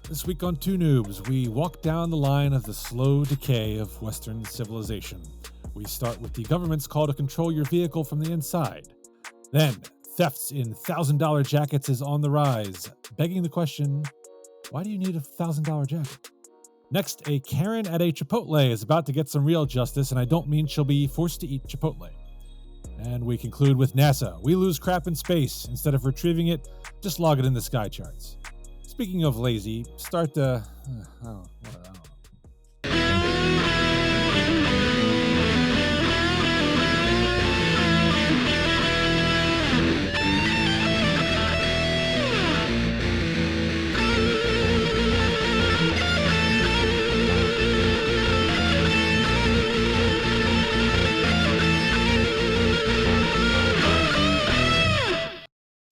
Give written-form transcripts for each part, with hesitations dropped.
This week on Two Noobs, we walk down the line of the slow decay of Western civilization. We start with the government's call to control your vehicle from the inside. Then, thefts in $1,000 jackets is on the rise, begging the question, why do you need a $1,000 jacket? Next, a Karen at a Chipotle is about to get some real justice, and I don't mean she'll be forced to eat Chipotle. And we conclude with NASA. We lose crap in space. Instead of retrieving it, just log it in the sky charts. Speaking of lazy, start the... I don't know.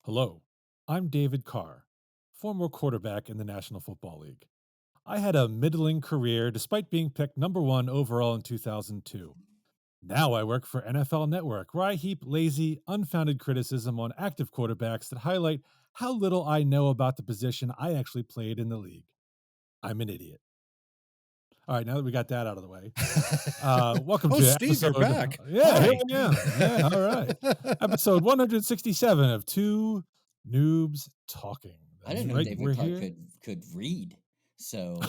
Hello, I'm David Carr, former quarterback in the National Football League. I had a middling career despite being picked number 1 overall in 2002. Now I work for NFL Network, where I heap lazy, unfounded criticism on active quarterbacks that highlight how little I know about the position I actually played in the league. I'm an idiot. All right, now that we got that out of the way, welcome to Steve, episode... you're back. Yeah, Hi. here I am. Yeah, all right. Episode 167 of Two Noobs Talking. I didn't know right, David Carr could read, so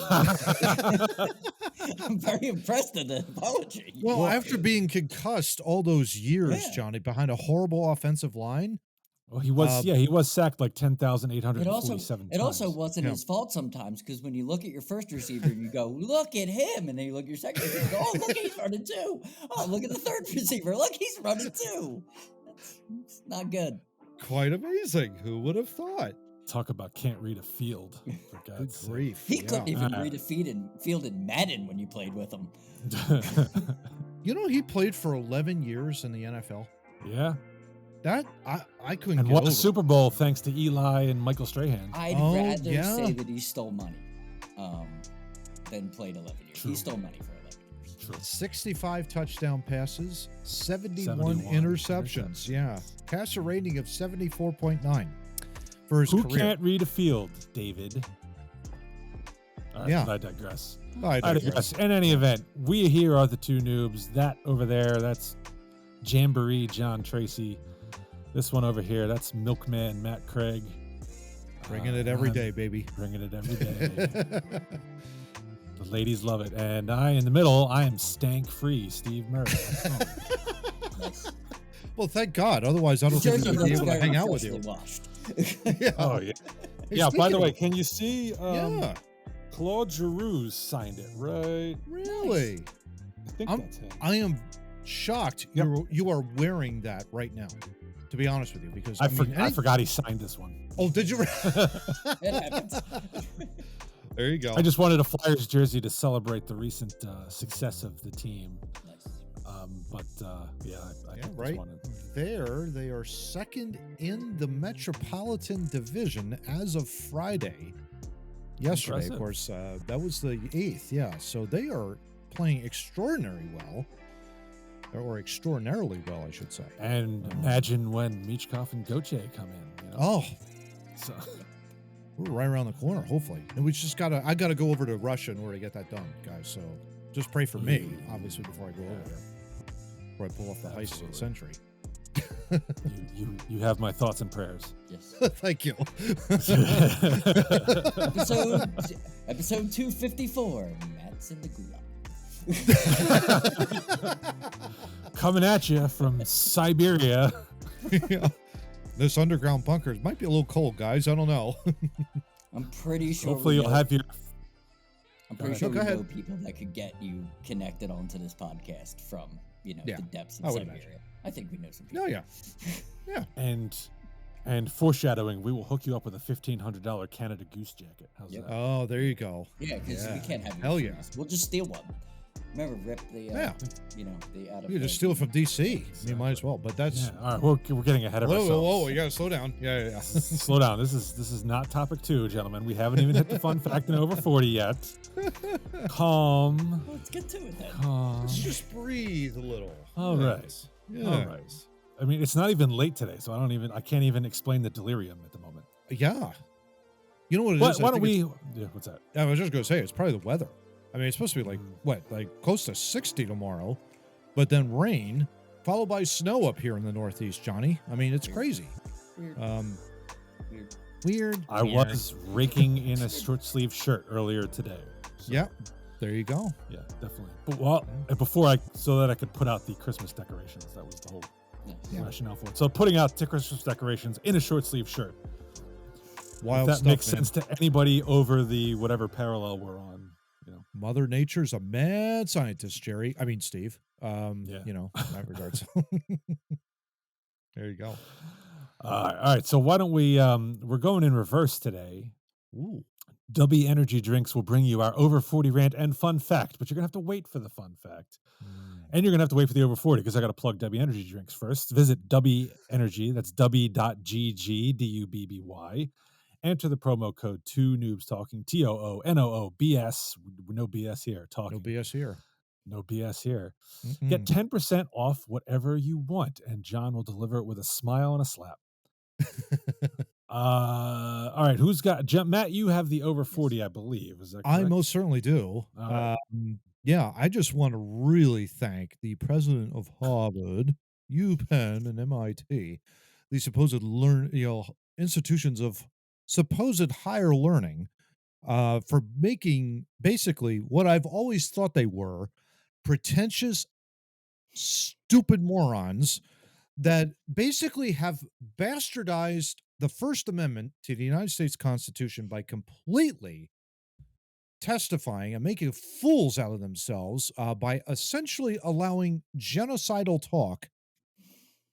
I'm very impressed at the apology. Well, after being concussed all those years, Yeah. Johnny, behind a horrible offensive line. Well, he was sacked like 10,847 It also times. wasn't his fault sometimes, because when you look at your first receiver, you go, look at him, and then you look at your second receiver, you go, oh, look, he's running too. Oh, look at the third receiver, look, he's running too. It's not good. Quite amazing. Who would have thought? Talk about can't read a field. For Good God's sake. grief. He couldn't even Ah. read a field in Madden when you played with him. You know, he played for 11 years in the NFL. Yeah. That I couldn't And get won over. a Super Bowl thanks to Eli and Michael Strahan. I'd Oh, rather yeah. say that he stole money than played 11 years. True. He stole money for 11 years. True. 65 touchdown passes, 71 71 interceptions. Yeah. Passer rating of 74.9 for his Who career. can't read a field, David? All right, Yeah. but I digress. I I digress. In any event, we here are the Two Noobs. That over there, that's Jamboree John Tracy. This one over here, that's Milkman Matt Craig. Bringing it every I'm day, baby. Bringing it every day. The ladies love it. And I, in the middle, I am stank-free Steve Murray. Nice. Well, thank God. Otherwise, I don't think Jersey we'd be looks able to very hang out with you. freshly washed. Yeah. Oh, yeah. Hey, Yeah, by speaking the way, of- can you see yeah. Claude Giroux signed it, right? Really? I think I'm- that's him. I am shocked Yep. you are wearing that right now, to be honest with you, because I mean, forgot he signed this one. Oh, did you? It happens. There you go. I just wanted a Flyers jersey to celebrate the recent success of the team. Nice. Yeah, I Yeah, took this right. one. They are second in the Metropolitan Division as of Friday. Yesterday, Impressive. of course, that was the 8th. Yeah, so they are playing extraordinarily well, or extraordinarily well, I should say. And imagine when Michkov and Gauthier come in. You know? Oh, So, we're right around the corner, hopefully. And we just I gotta go over to Russia in order to get that done, guys. So just pray for me, obviously, before I go over there. Before I pull off the heist of the Absolutely. century. you have my thoughts and prayers. Yes. Thank you. Episode 254. Matt's in the gulag. Coming at you from Siberia. Yeah. This underground bunkers might be a little cold, guys. I don't know. I'm pretty sure. Hopefully you'll have your... I'm pretty Go sure ahead. we Go know ahead. people that could get you connected onto this podcast from, Yeah, the depths I of would Siberia. imagine. I think we know some people. Oh, yeah. Yeah. And foreshadowing, we will hook you up with a $1,500 Canada Goose jacket. How's Yep. that? Oh, there you go. Yeah, because we can't have you. Hell for yeah. this. We'll just steal one. Remember, rip the, Yeah. the out of You can just steal it from DC. You might as well. But that's. Yeah, all right, we're getting ahead of Whoa, ourselves. whoa, whoa. You got to slow down. Yeah. Slow down. This is not topic 2, gentlemen. We haven't even hit the fun fact in over 40 yet. Calm. Let's get to it then. Calm. Let's just breathe a little. All right. Yes. Yes. All right. I mean, it's not even late today, so I can't even explain the delirium at the moment. Yeah. You know what it is? Why don't we? Yeah, what's that? I was just going to say, it's probably the weather. I mean, it's supposed to be like close to 60 tomorrow, but then rain, followed by snow up here in the Northeast, Johnny. I mean, it's crazy. Weird. I was raking in a short sleeve shirt earlier today. So, yeah, there you go. Yeah, definitely. But so that I could put out the Christmas decorations. That was the whole rationale for it. So putting out the Christmas decorations in a short sleeve shirt. Wild if that stuff, makes man. sense to anybody over the whatever parallel we're on. Mother Nature's a mad scientist, Jerry. I mean, Steve. In that regards. There you go. All right. So why don't we? We're going in reverse today. Ooh. W Energy Drinks will bring you our over 40 rant and fun fact, but you're gonna have to wait for the fun fact, and you're gonna have to wait for the over 40 because I got to plug W Energy Drinks first. Visit W Energy. That's w.gg DUBBY. Enter the promo code Too Noobs Talking TOONOOBS. No BS here. Talking. No BS here. No BS here. Mm-mm. Get 10% off whatever you want, and John will deliver it with a smile and a slap. All right, who's got Matt? You have the over 40, I believe. Is that correct? I most certainly do. Yeah, I just want to really thank the president of Harvard, UPenn, and MIT, the supposed institutions of supposed higher learning, for making basically what I've always thought they were: pretentious, stupid morons that basically have bastardized the First Amendment to the United States Constitution by completely testifying and making fools out of themselves by essentially allowing genocidal talk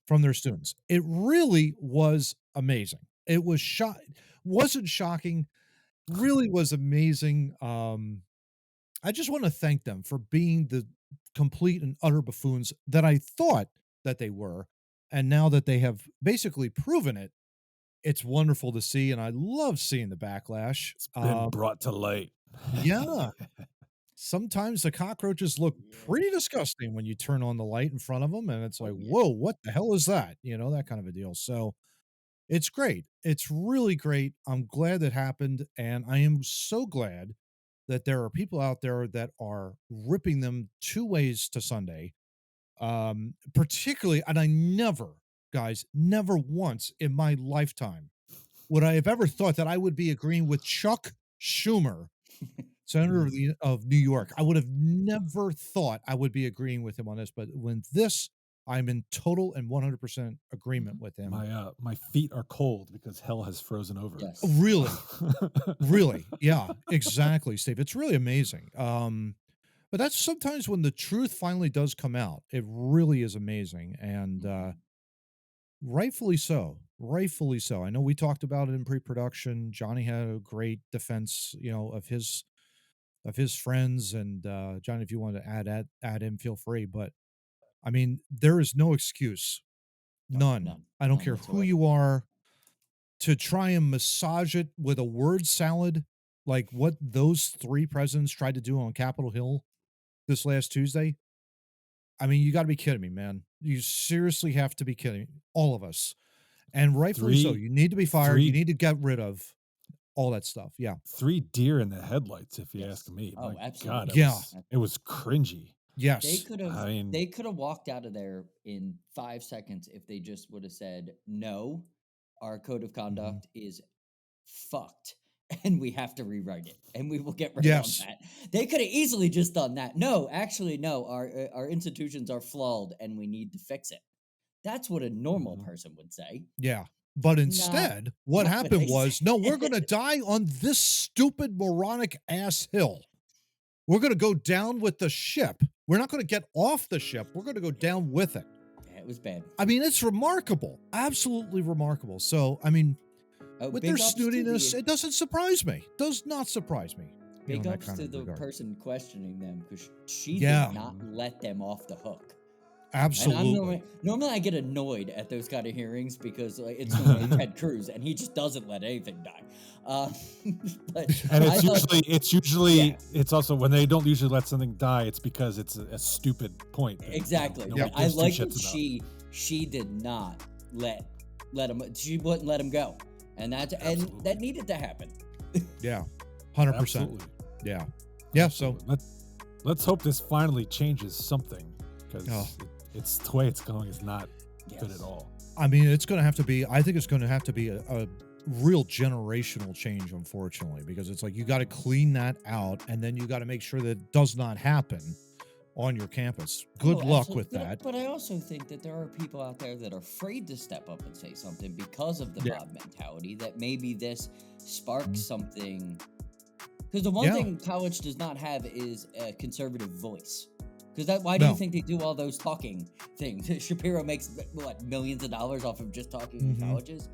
from their students. It really was amazing. It was wasn't shocking, really was amazing. I just want to thank them for being the complete and utter buffoons that I thought that they were. And now that they have basically proven it, it's wonderful to see. And I love seeing the backlash. It's been brought to light. Yeah. Sometimes the cockroaches look pretty disgusting when you turn on the light in front of them. And it's like, whoa, what the hell is that? That kind of a deal. So it's great. It's really great. I'm glad that happened. And I am so glad that there are people out there that are ripping them two ways to Sunday. Particularly, and I never once in my lifetime would I have ever thought that I would be agreeing with Chuck Schumer, Senator of New York. I would have never thought I would be agreeing with him on this, but I'm in total and 100% agreement with him. My feet are cold because hell has frozen over. Yes. Really? Really? Yeah, exactly, Steve. It's really amazing. But that's sometimes when the truth finally does come out. It really is amazing. And rightfully so. Rightfully so. I know we talked about it in pre-production. Johnny had a great defense, of his friends. And Johnny, if you want to add in, feel free. But I mean, there is no excuse. None. I don't care who you are, to try and massage it with a word salad like what those three presidents tried to do on Capitol Hill this last Tuesday. I mean, you got to be kidding me, man. You seriously have to be kidding me. All of us. And rightfully so. You need to be fired. You need to get rid of all that stuff. Yeah. 3 deer in the headlights, if you ask me. Oh, My absolutely. God, it was cringy. Yes. They could have walked out of there in 5 seconds if they just would have said, no, our code of conduct is fucked and we have to rewrite it and we will get rid of that. They could have easily just done that. No, actually, no, our institutions are flawed and we need to fix it. That's what a normal person would say. Yeah. But instead, what happened was, no, we're going to die on this stupid moronic ass hill. We're going to go down with the ship. We're not going to get off the ship. We're going to go down with it. Yeah, it was bad. I mean, it's remarkable. Absolutely remarkable. So, I mean, with their snootiness, it doesn't surprise me. Does not surprise me. Big ups to the person questioning them because she did not let them off the hook. Absolutely. Normally I get annoyed at those kind of hearings because it's normally Ted Cruz and he just doesn't let anything die. But and it's also when they don't usually let something die, it's because it's a stupid point. Exactly. I like that she did not let him. She wouldn't let him go, and that needed to happen. Yeah, 100%. Absolutely. Yeah, yeah. So Absolutely. Let's hope this finally changes something, because Oh. it's the way it's going is not good Yes. at all. I mean, it's going to have to be. I think it's going to have to be a real generational change, unfortunately, because it's like you got to clean that out, and then you got to make sure that it does not happen on your campus. Good Oh, luck with absolutely. that. But I also think that there are people out there that are afraid to step up and say something because of the Yeah. mob mentality, that maybe this sparks Mhm. something. Because the one Yeah. thing college does not have is a conservative voice. Because why do you No. think they do all those talking things? Shapiro makes what, millions of dollars off of just talking in Mhm. colleges.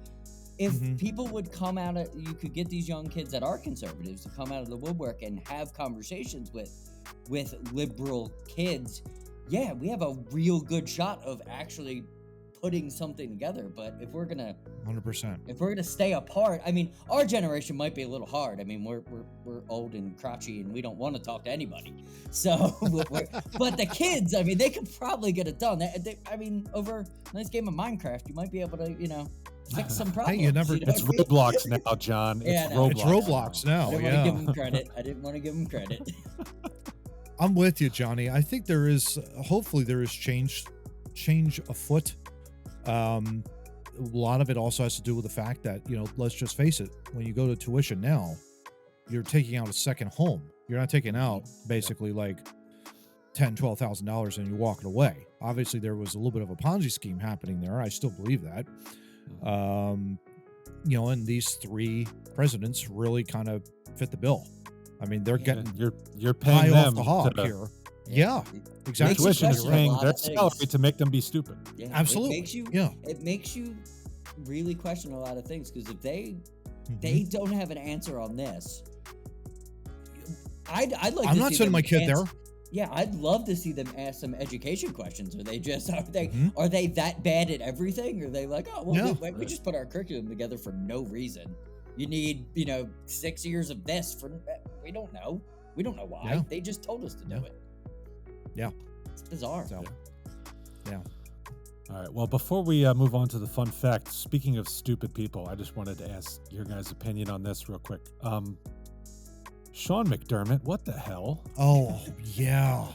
If Mhm. people would come out of, you could get these young kids that are conservatives to come out of the woodwork and have conversations with liberal kids. Yeah, we have a real good shot of actually putting something together. But if we're gonna 100%. stay apart, I mean, our generation might be a little hard. I mean, we're old and crotchy, and we don't want to talk to anybody. So, but the kids, I mean, they could probably get it done. I mean, over a nice game of Minecraft, you might be able to, fix some problems. you never- It's Roblox now, John. Yeah, It's I know. It's Roblox. Roblox now. I didn't want to Yeah. give him credit. I didn't want to give him credit. I'm with you, Johnny. I think there is. Hopefully, there is change afoot. A lot of it also has to do with the fact that, let's just face it, when you go to tuition now, you're taking out a second home. You're not taking out basically like $10,000-$12,000 and you're walking away. Obviously, there was a little bit of a Ponzi scheme happening there. I still believe that. And these three presidents really kind of fit the bill. I mean, they're getting You're high paying off them the hog to, here. Yeah, Makes exactly. you tuition is question a paying lot their of things. salary to make them be stupid. Yeah, Absolutely. It makes you really question a lot of things, because if they Mhm. don't have an answer on this, I'd like. I'm to not see sending them my kid answer- there. Yeah, I'd love to see them ask some education questions. Are they Mhm. are they that bad at everything? Or are they like, oh well, Yeah. we just put our curriculum together for no reason. You need 6 years of this for we don't know. We don't know why. Yeah. They just told us to do Yeah. it. Yeah. It's bizarre. So, yeah. All right. Well, before we move on to the fun facts, speaking of stupid people, I just wanted to ask your guys' opinion on this real quick. Sean McDermott, what the hell? Oh, yeah.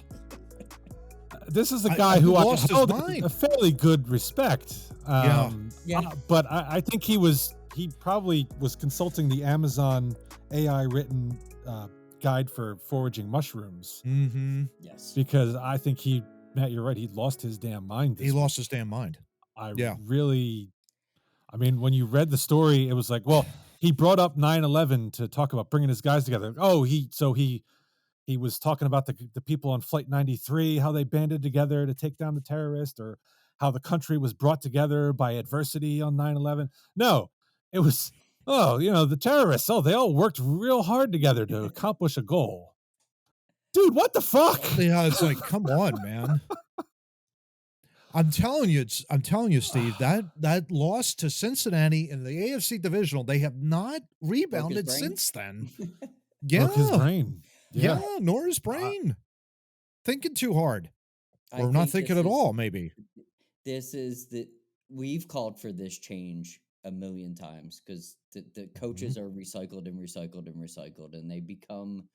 This is a I- guy I who I lost his held mind. a fairly good respect. Yeah. But I think he probably was consulting the Amazon AI written guide for foraging mushrooms, Mm-hmm. Yes. because I think Matt, you're right. He lost his damn mind. He lost his damn mind. Yeah. I mean, when you read the story, it was like, well, he brought up 9/11 to talk about bringing his guys together. Oh, he was talking about the people on Flight 93, how they banded together to take down the terrorist, or how the country was brought together by adversity on 9/11. No, it was, the terrorists, they all worked real hard together to accomplish a goal. Dude, what the fuck? Yeah, it's like, come on, man. I'm telling you, Steve, that loss to Cincinnati in the AFC divisional, they have not rebounded brain. since then. Broke his brain. Yeah, nor his brain. Thinking too hard. I Or not think thinking this at is- all, maybe. This is we've called for this change a million times, because the coaches are recycled and recycled and recycled, and they become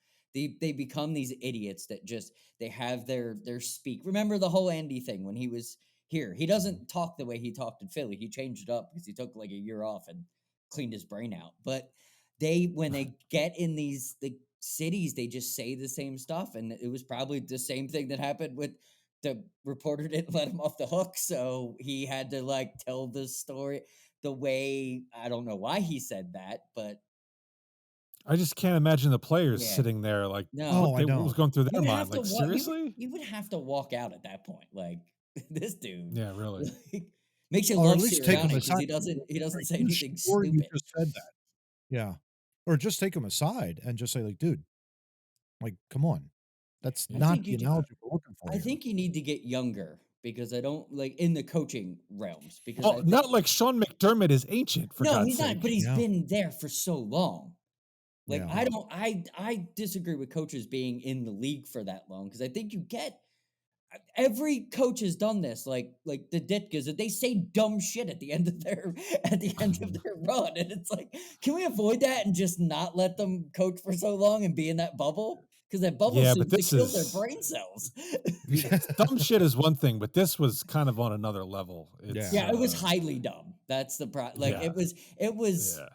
these idiots that just they have their speak. Remember the whole Andy thing when he was here? He doesn't talk the way he talked in Philly. He changed it up because he took like a year off and cleaned his brain out. But when they get in the cities, they just say the same stuff, and it was probably the same thing that happened with the reporter didn't let him off the hook, so he had to like tell the story the way. I don't know why he said that, but I just can't imagine the players Yeah. sitting there like, No. what was going through their you would mind? have to Like, walk. seriously? You would have to walk out at that point. Like this dude, Yeah, really. like, makes you Or love at least take him Sirianni because aside. he doesn't say You anything swore stupid. You just said that. Yeah. Or just take him aside and just say, like, dude, like, come on. That's I not think the you do- analogy we're looking for. I here. think you need to get younger, because I don't like in the coaching realms, because Well, not like Sean McDermott is ancient, for no, God's he's sake. not, but he's Yeah. been there for so long. Like Yeah. I disagree with coaches being in the league for that long, because I think you get every coach has done this, like the Ditkas, they say dumb shit at the end of their run, and it's like, can we avoid that and just not let them coach for so long and be in that bubble? Because that bubble Yeah, but seems to this kill their is brain cells. dumb shit is one thing, but this was kind of on another level. It's, Yeah, it was highly dumb. That's the like yeah. it was. Yeah.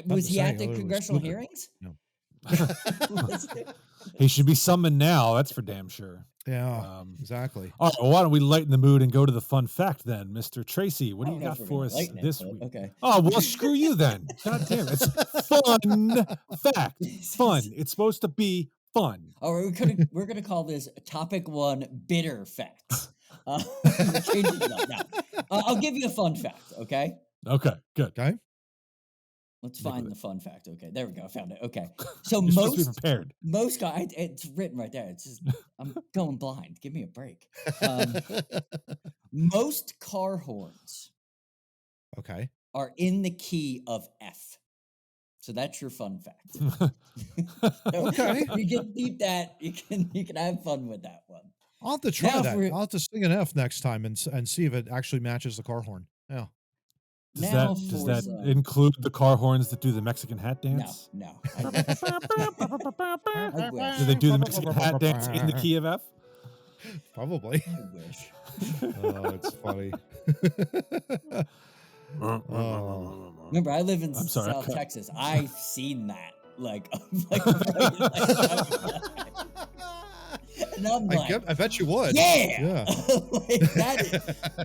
Was he at Oh, the it was congressional stupid. hearings? No. He should be summoned now. That's for damn sure. Yeah, exactly. All right. Well, why don't we lighten the mood and go to the fun fact then, Mr. Tracy? What do you got for us this week? Okay. Oh, well, screw you then. God damn it. It's fun fact. Fun. It's supposed to be fun. Oh, we're gonna call this topic 1 bitter facts. We're changing it up now. I'll give you a fun fact. Okay. Okay. Good. Okay. Let's find the fun fact. Okay, there we go. I found it. Okay, so You're supposed to be prepared. most guys, it's written right there. It's just I'm going blind. Give me a break. Most car horns Okay. are in the key of F. So that's your fun fact. Okay. You can keep that. You can have fun with that one. I'll have to try Now that. for- I'll have to sing an F next time and see if it actually matches the car horn. Yeah. Does that include the car horns that do the Mexican hat dance? No. Do they do the Mexican hat dance in the key of F? Probably. I wish. Oh, it's funny. Remember, I live in sorry, South okay. Texas. I've seen that. And I'm like, I bet you would. yeah.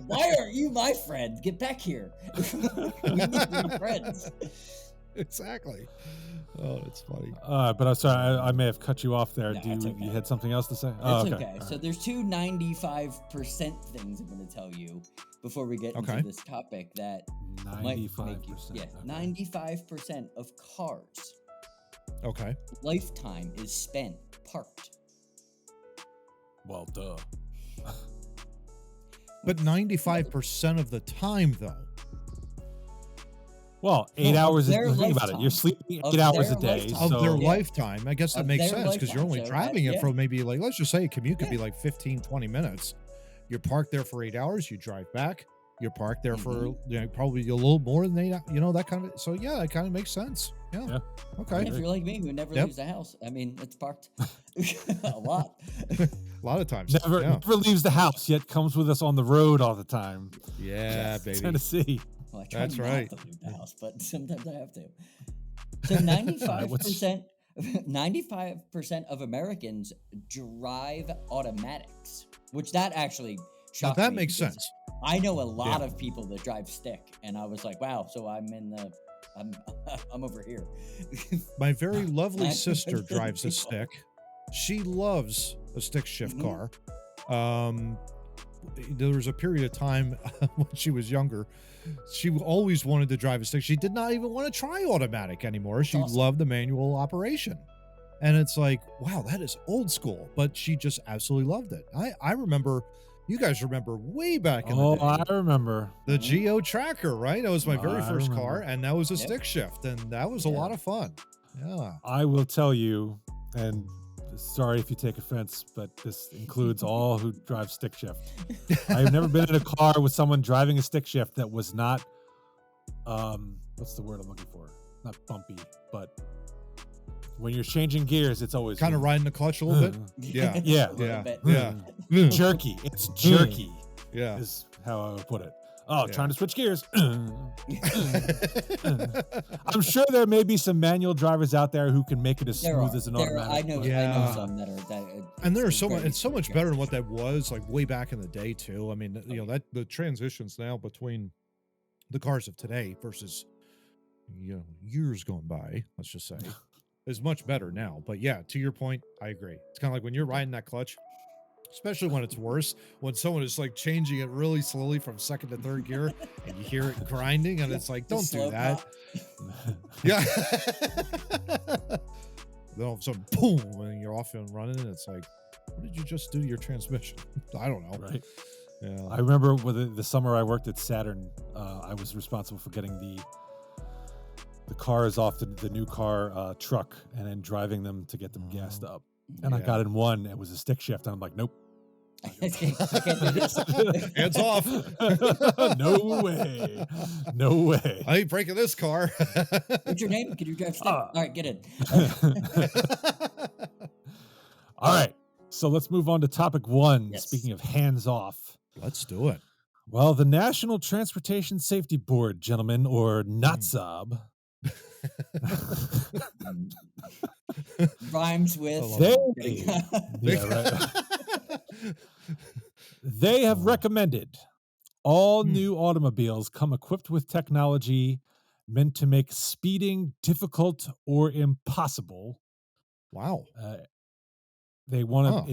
Why aren't you my friend? Get back here. We need to be friends. Exactly. Oh, it's funny. But I'm sorry, I may have cut you off there. No, it's okay. You had something else to say? It's okay. So there's two 95% things I'm going to tell you before we get into this topic that might make you. 95%. Yeah, 95% of cars. Okay. Lifetime is spent parked. Well, duh. But 95% of the time, though. Well, 8 hours. Their Think about it. You're sleeping 8 hours a day. Of So their lifetime. I guess that Of makes their sense because you're only lifetime, so driving it yeah. for maybe, like, let's just say a commute could be like 15, 20 minutes. You're parked there for 8 hours. You drive back. You're parked there for probably a little more than 8 hours. You know, that kind of. So, yeah, that kind of makes sense. Yeah. Okay. If you're like me, who never leaves the house, I mean, it's parked a lot. A lot of times. never leaves the house, yet comes with us on the road all the time. Yeah, baby. Tennessee. Well, I try That's right. not to leave the house, but sometimes I have to. So 95% of Americans drive automatics, which that actually shocked me. That makes because sense. I know a lot of people that drive stick, and I was like, wow, so I'm over here. My very lovely 90% sister of drives a people. stick. She loves a stick shift car. There was a period of time when she was younger, she always wanted to drive a stick. She did not even want to try automatic anymore. She loved the manual operation. And it's like, wow, that is old school. But she just absolutely loved it. I remember, you guys remember way back in the day. I remember. The Geo Tracker, right? That was my very first car, remember. and that was a stick shift, and that was a lot of fun. Yeah. I will tell you, and sorry if you take offense, but this includes all who drive stick shift. I've never been in a car with someone driving a stick shift that was not, what's the word I'm looking for? Not bumpy, but when you're changing gears, it's always Kind of riding the clutch a little bit. Yeah. Yeah. A little bit. Yeah. Jerky. It's jerky. Yeah. Is how I would put it. Oh, Yeah. trying to switch gears. I'm sure there may be some manual drivers out there who can make it as smooth as an automatic. I know some that are. And there's so much. It's so much better than what that was like way back in the day too. I mean, you know, that the transitions now between the cars of today versus years gone by, let's just say, is much better now. But yeah, to your point, I agree. It's kind of like when you're riding that clutch, especially when it's worse, when someone is like changing it really slowly from second to third gear and you hear it grinding and it's like, don't do that. Yeah. Then all of a sudden, boom, when you're off and running, it's like, what did you just do to your transmission? I don't know. Right. Yeah. I remember with the summer I worked at Saturn, I was responsible for getting the cars off the new car truck and then driving them to get them gassed up. and I got in one. It was a stick shift, and I'm like, nope. I can't do this. Hands off. No way. No way. I ain't breaking this car. What's your name? Can you drive stick? All right, get in. All right. So let's move on to topic 1. Yes. Speaking of hands off. Let's do it. Well, the National Transportation Safety Board, gentlemen, or NTSB, Rhymes with they have recommended all new automobiles come equipped with technology meant to make speeding difficult or impossible. Wow. They want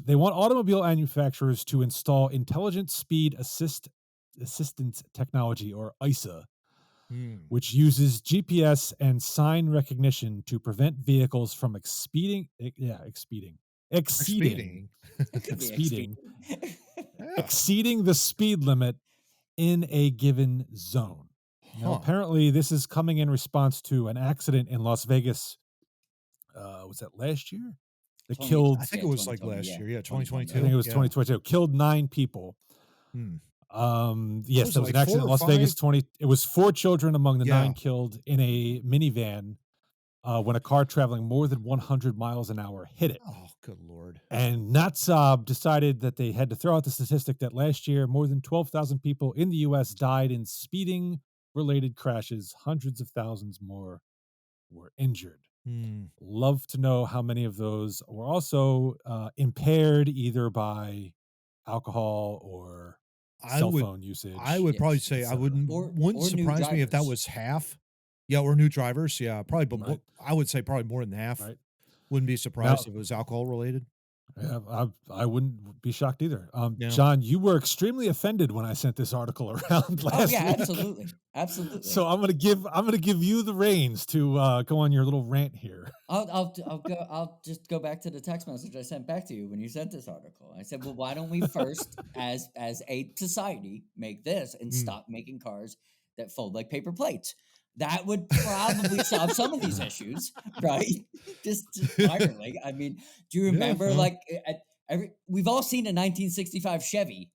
automobile manufacturers to install intelligent speed assistance technology, or ISA, which uses GPS and sign recognition to prevent vehicles from exceeding the speed limit in a given zone. Now, apparently, this is coming in response to an accident in Las Vegas. Was that last year? That killed. I think it was like last year. Yeah, 2022. I think it was 2022. Killed 9 people. Yes, there was an accident in Las Vegas. It was 4 children among the 9 killed in a minivan when a car traveling more than 100 miles an hour hit it. Oh, good Lord. And NTSB decided that they had to throw out the statistic that last year, more than 12,000 people in the U.S. died in speeding-related crashes. Hundreds of thousands more were injured. Love to know how many of those were also impaired either by alcohol or cell phone usage. I would probably say I wouldn't surprise me if that was half. Yeah, or new drivers. Yeah, probably. But I would say probably more than half. Right. Wouldn't be surprised if it was alcohol related. Yeah, I wouldn't be shocked either. John, you were extremely offended when I sent this article around last week. Absolutely. So I'm gonna give you the reins to go on your little rant here. I'll just go back to the text message I sent back to you when you sent this article. I said, well, why don't we first, as a society, make this and stop making cars that fold like paper plates? That would probably solve some of these issues, right? Just finally. I mean, do you remember we've all seen a 1965 Chevy.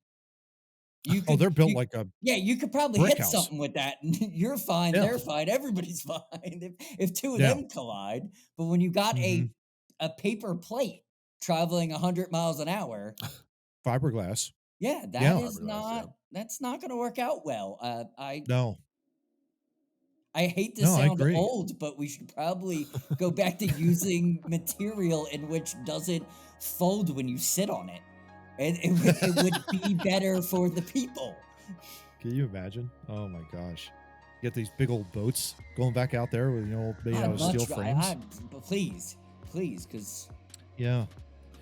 They're built like a you could probably hit house. something with that, and you're fine. Yeah. They're fine. Everybody's fine if 2 of them collide. But when you got a paper plate traveling 100 miles an hour, fiberglass. Yeah, that's not going to work out well. I hate to sound old, but we should probably go back to using material in which doesn't fold when you sit on it. It would be better for the people. Can you imagine? Oh my gosh. You get these big old boats going back out there with, made out of steel frames. Please, because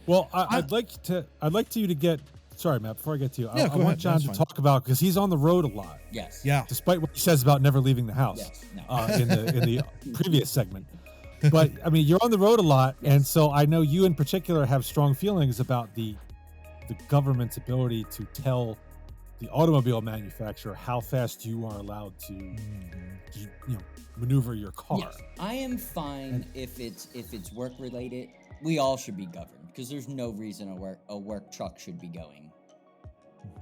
Well, I'd like you to get. Sorry, Matt. Before I get to you, I want John to talk about, because he's on the road a lot. Yes. Yeah. Despite what he says about never leaving the house. Yes. No. In the previous segment. But I mean, you're on the road a lot, and so I know you in particular have strong feelings about the government's ability to tell the automobile manufacturer how fast you are allowed to maneuver your car. Yes. I am fine if it's work related. We all should be governed, because there's no reason a work truck should be going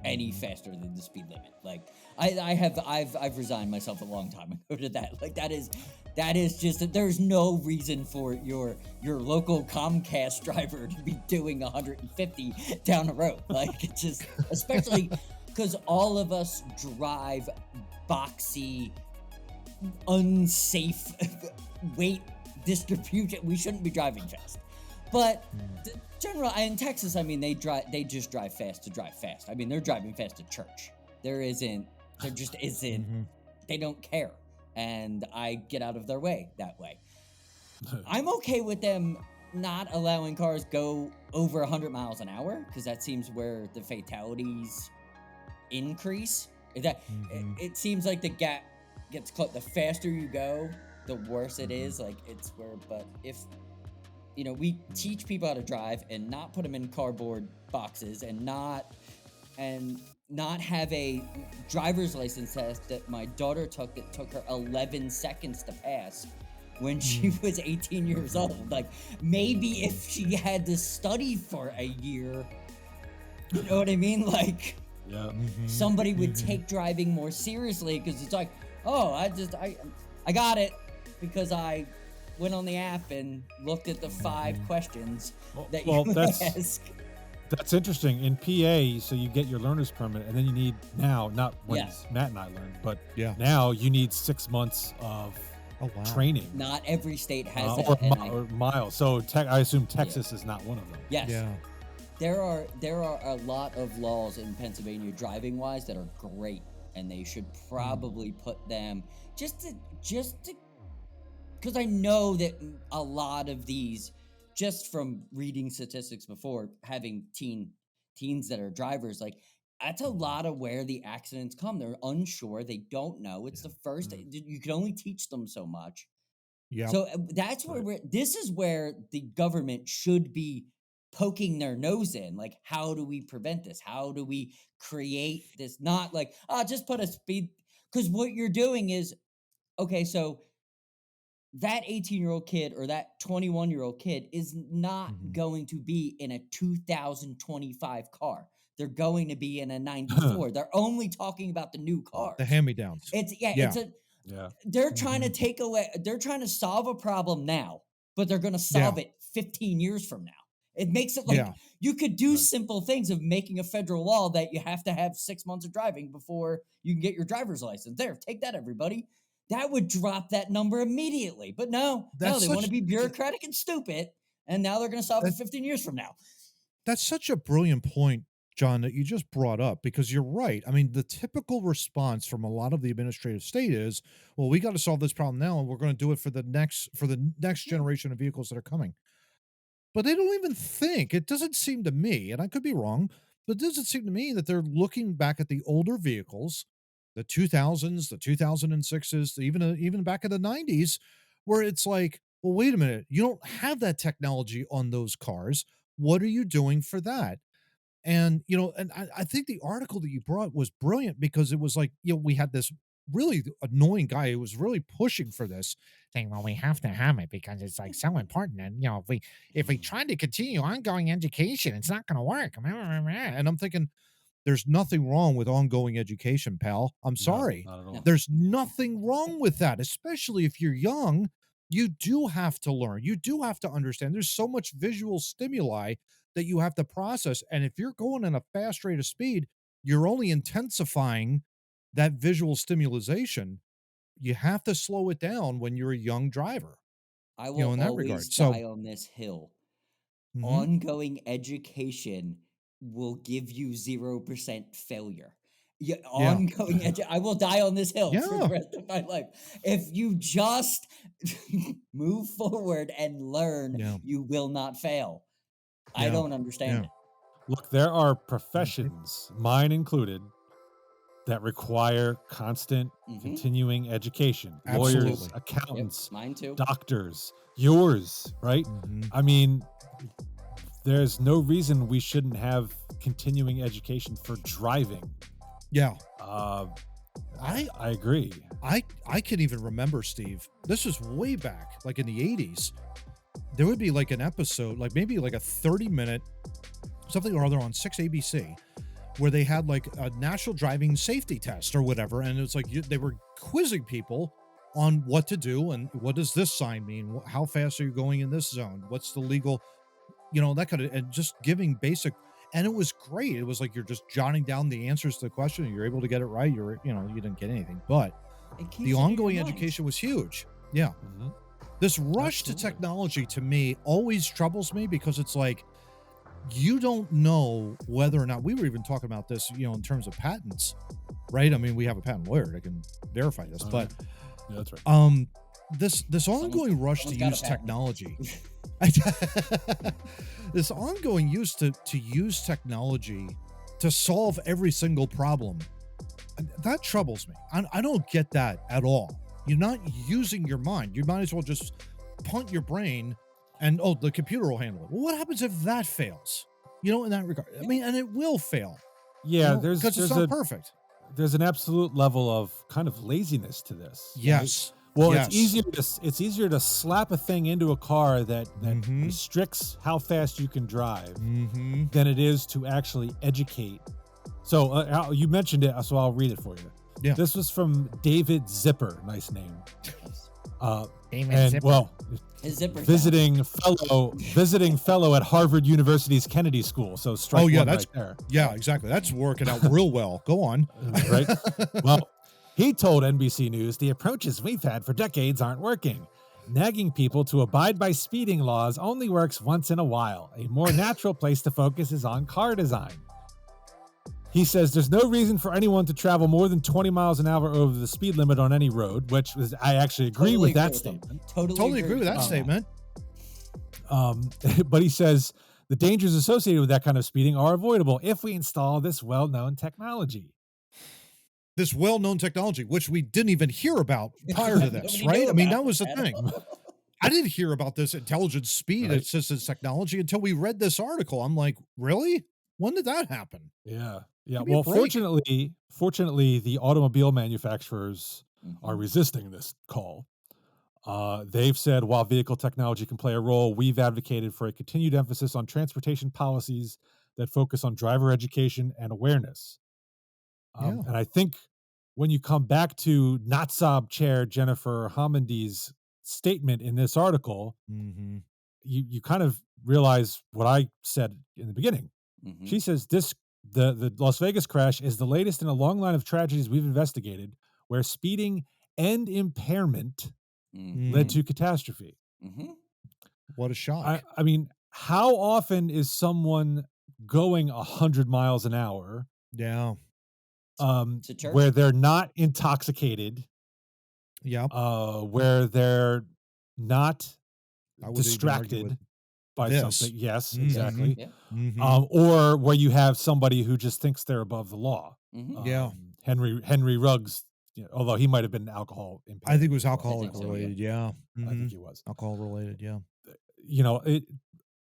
any faster than the speed limit. Like I've resigned myself a long time ago to that. Like that is just, there's no reason for your local Comcast driver to be doing 150 down the road. Like it's just, especially because all of us drive boxy, unsafe weight distribution. We shouldn't be driving fast. But general in Texas, I mean, they just drive fast to drive fast. I mean, they're driving fast to church. There just isn't. They don't care, and I get out of their way that way. I'm okay with them not allowing cars go over 100 miles an hour, because that seems where the fatalities increase. It seems like the gap gets close. The faster you go, the worse it is. Like it's where, but if we teach people how to drive and not put them in cardboard boxes and not have a driver's license test that my daughter took. It took her 11 seconds to pass. when she was 18 years old. Like, maybe if she had to study for a year, you know what I mean? Like, Yeah. somebody would take driving more seriously, because it's like, oh, I got it because I went on the app and looked at the 5 questions that you ask. That's interesting. In PA, so you get your learner's permit, and then you need now, not when Matt and I learned, but now you need 6 months of training. Not every state has that. Or miles. So I assume Texas is not one of them. Yes. Yeah. There are a lot of laws in Pennsylvania driving wise that are great, and they should probably put them just to because I know that a lot of these, just from reading statistics before, having teens that are drivers, like, that's a lot of where the accidents come. They're unsure. They don't know. It's the first. You can only teach them so much. Yeah. So that's where this is where the government should be poking their nose in. Like, how do we prevent this? How do we create this? Not like, just put a speed. Because what you're doing is, okay, so that 18-year-old kid or that 21-year-old kid is not going to be in a 2025 car. They're going to be in a 94. They're only talking about the new cars. The hand-me-downs. They're trying to take away, they're trying to solve a problem now, but they're going to solve it 15 years from now. It makes it like you could do simple things of making a federal law that you have to have 6 months of driving before you can get your driver's license. There, take that, everybody. That would drop that number immediately. But no, they want to be bureaucratic and stupid, and now they're going to solve it 15 years from now. That's such a brilliant point, John, that you just brought up, because you're right. I mean, the typical response from a lot of the administrative state is, well, we got to solve this problem now, and we're going to do it for the next generation of vehicles that are coming. But they don't even think, it doesn't seem to me, and I could be wrong, but it doesn't seem to me that they're looking back at the older vehicles, the 2000s, the 2006s, even back in the 90s, where it's like, well, wait a minute, you don't have that technology on those cars. What are you doing for that? And, and I think the article that you brought was brilliant, because it was like, we had this really annoying guy who was really pushing for this, saying, well, we have to have it because it's like so important. And, if we try to continue ongoing education, it's not going to work. And I'm thinking, there's nothing wrong with ongoing education, pal. I'm sorry. Not at all. There's nothing wrong with that, especially if you're young. You do have to learn. You do have to understand. There's so much visual stimuli that you have to process. And if you're going in a fast rate of speed, you're only intensifying that visual stimulation. You have to slow it down when you're a young driver. I will in that always regard. die on this hill. Ongoing education will give you 0% failure. Ongoing I will die on this hill for the rest of my life. If you just move forward and learn, you will not fail. I don't understand it. Look, there are professions, mine included, that require constant, continuing education. Absolutely. Lawyers, accountants, mine too. Doctors, yours, right? I mean, there's no reason we shouldn't have continuing education for driving. Yeah. I agree. I can even remember, Steve, this was way back, like in the 80s. There would be like an episode, like maybe like a 30-minute something or other on 6ABC, where they had like a national driving safety test or whatever. And it's like they were quizzing people on what to do and what does this sign mean? How fast are you going in this zone? What's the legal, that kind of, and just giving basic. And it was great. It was like you're just jotting down the answers to the question, and you're able to get it right. You didn't get anything, but the ongoing education was huge. Yeah. This rush to technology, to me, always troubles me, because it's like, you don't know whether or not, we were even talking about this, in terms of patents, right? I mean, we have a patent lawyer that can verify this, but yeah, that's right. This ongoing rush to use technology, this ongoing use to use technology to solve every single problem, that troubles me. I don't get that at all. You're not using your mind. You might as well just punt your brain and, the computer will handle it. Well, what happens if that fails? In that regard. I mean, and it will fail. Yeah, because it's not perfect. There's an absolute level of kind of laziness to this. Yes. Right? Well, Yes. it's easier to slap a thing into a car that Mhm. restricts how fast you can drive Mm-hmm. than it is to actually educate. So you mentioned it, so I'll read it for you. Yeah. This was from David Zipper, nice name. David And Zipper. well, His zipper visiting fellow at Harvard University's Kennedy School. So strike Oh, yeah, one that's- right there. Yeah, exactly. That's working out real well. Go on. Right? Well, he told NBC News the approaches we've had for decades aren't working. Nagging people to abide by speeding laws only works once in a while. A more natural place to focus is on car design. He says there's no reason for anyone to travel more than 20 miles an hour over the speed limit on any road, which is, I actually agree with that statement. Totally agree with that statement. But he says the dangers associated with that kind of speeding are avoidable if we install this well-known technology. This well-known technology, which we didn't even hear about prior to this, Nobody right? knew I mean, about that was the it. thing. I didn't hear about this intelligent speed Right. assistance technology until we read this article. I'm like, really? When did that happen? Yeah. Give me a Well, break. fortunately, the automobile manufacturers are Mhm. resisting this call. They've said while vehicle technology can play a role, we've advocated for a continued emphasis on transportation policies that focus on driver education and awareness. Yeah. And I think when you come back to NATSAB Chair Jennifer Homendy's statement in this article, Mm-hmm. you kind of realize what I said in the beginning. Mhm. She says the Las Vegas crash is the latest in a long line of tragedies we've investigated where speeding and impairment led Mhm. to catastrophe. Mhm. What a shock. I mean, how often is someone going 100 miles an hour Yeah. It's a church. where they're not intoxicated, Yep. where they're not I would even argue distracted with by this. something? Yes, Mhm. exactly. Yeah. Mhm. Or where you have somebody who just thinks they're above the law. Mhm. Yeah. Henry Ruggs, although he might have been alcohol impaired. I think it was as well. alcoholic so, yeah. related. Yeah. I Mhm. think he was. Alcohol related. Yeah.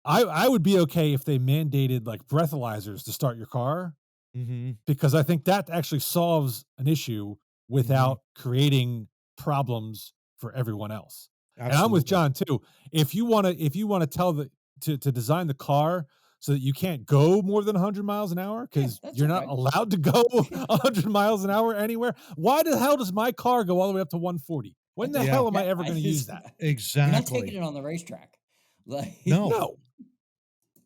I would be okay if they mandated like breathalyzers to start your car, Mm-hmm. because I think that actually solves an issue without creating problems for everyone else. And I'm with John too. If you want to tell to design the car so that you can't go more than 100 miles an hour because that's you're not okay. allowed to go 100 miles an hour anywhere. Why the hell does my car go all the way up to 140? When the Yeah. hell am I Yeah, ever going to use that? You're not taking Exactly. it on the racetrack. Like No.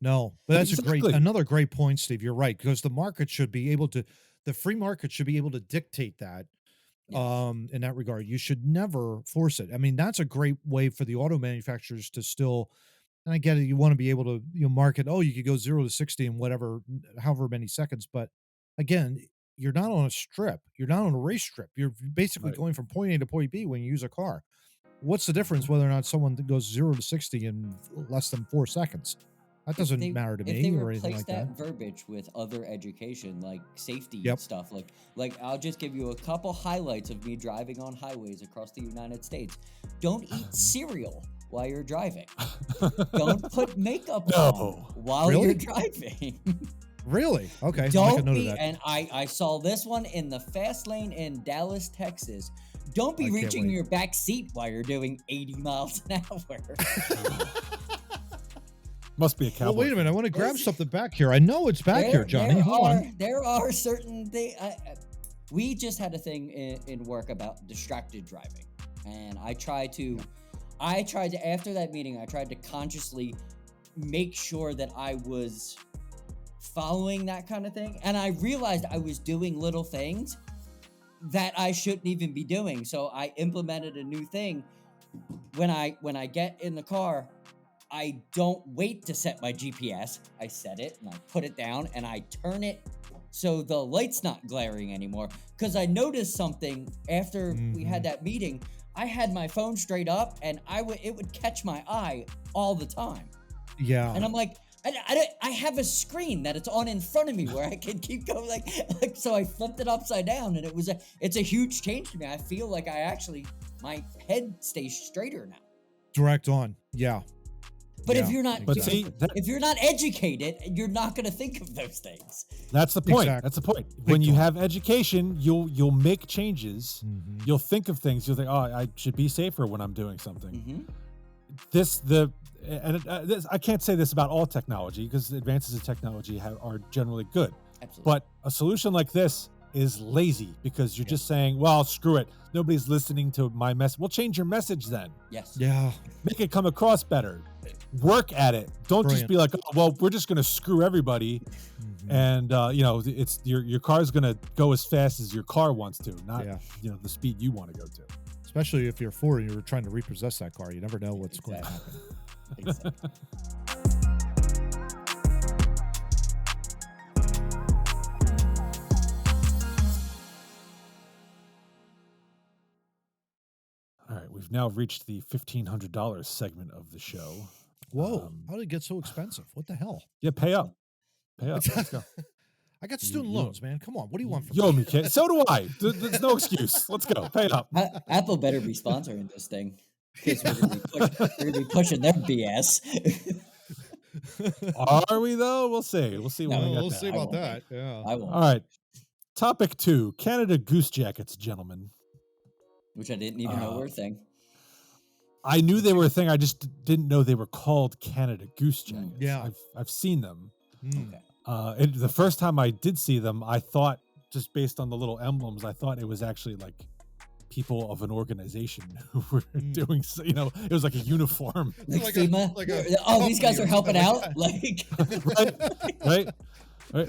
No, but that's Exactly. another great point, Steve. You're right, because the market should be able to, the free market should be able to dictate that. Yes. In that regard, you should never force it. I mean, that's a great way for the auto manufacturers to still, and I get it, you want to be able to, market, oh, you could go 0 to 60 in whatever, however many seconds. But again, you're not on a strip. You're not on a race strip. You're basically Right. going from point A to point B when you use a car. What's the difference whether or not someone goes 0 to 60 in less than 4 seconds? That doesn't matter to If me they or anything replace like that. verbiage with other education, like safety Yep. stuff, like I'll just give you a couple highlights of me driving on highways across the United States. Don't eat cereal while you're driving. Don't put makeup on while Really? you're driving. Really? Okay. I'll make a Don't note of be, that. and I saw this one in the fast lane in Dallas, Texas. Don't be I can't reaching wait. your back seat while you're doing 80 miles an hour. Must be a cowboy. Well, wait a minute. I want to grab something back here. I know it's back here, Johnny. Hold on. There are certain things. We just had a thing in work about distracted driving, and I tried to after that meeting, I tried to consciously make sure that I was following that kind of thing, and I realized I was doing little things that I shouldn't even be doing. So I implemented a new thing. When I get in the car, I don't wait to set my GPS. I set it and I put it down and I turn it so the light's not glaring anymore. Because I noticed something after we had that meeting. I had my phone straight up and it would catch my eye all the time. Yeah. And I'm like, I have a screen that it's on in front of me where I can keep going like so I flipped it upside down and it's a huge change to me. I feel like my head stays straighter now. Direct on. Yeah. But if Yeah, you're not, But exactly. see, if you're not educated, you're not going to think of those things. that's the point. Exactly. That's the point. When you time. have education, you'll make changes. Mhm. You'll think of things. You'll think, oh, I should be safer when I'm doing something. Mm-hmm. I can't say this about all technology because advances in technology are generally good. Absolutely. But a solution like this is lazy because you're just saying, well, screw it. Nobody's listening to my message. We'll change your message then. Yes. Yeah. Make it come across better. Work at it. Don't just Brilliant. be like, oh, well, we're just going to screw everybody. And, it's your car's going to go as fast as your car wants to, not, the speed you want to go to. Especially if you're 4 and you're trying to repossess that car. You never know what's going to happen. Exactly. All right, we've now reached the $1,500 segment of the show. Whoa. How did it get so expensive? What the hell? Yeah, pay up. Pay up. Let's go. I got student loans, man. Come on. What do you want from You owe me? me, kid. So do I. There's no excuse. Let's go. Pay up. Apple better be sponsoring this thing because we're going to be pushing their BS. Are we, though? We'll see. We'll see when we get We'll there. see about that. Yeah. I won't. All right. Topic 2, Canada Goose jackets, gentlemen. Which I didn't even know were a thing. I knew they were a thing. I just didn't know they were called Canada Goose jackets. Yeah. I've seen them. Okay. The first time I did see them, I thought, just based on the little emblems, I thought it was actually like people of an organization who were doing, it was like a uniform. Like FEMA? These guys are helping out? Right? Right.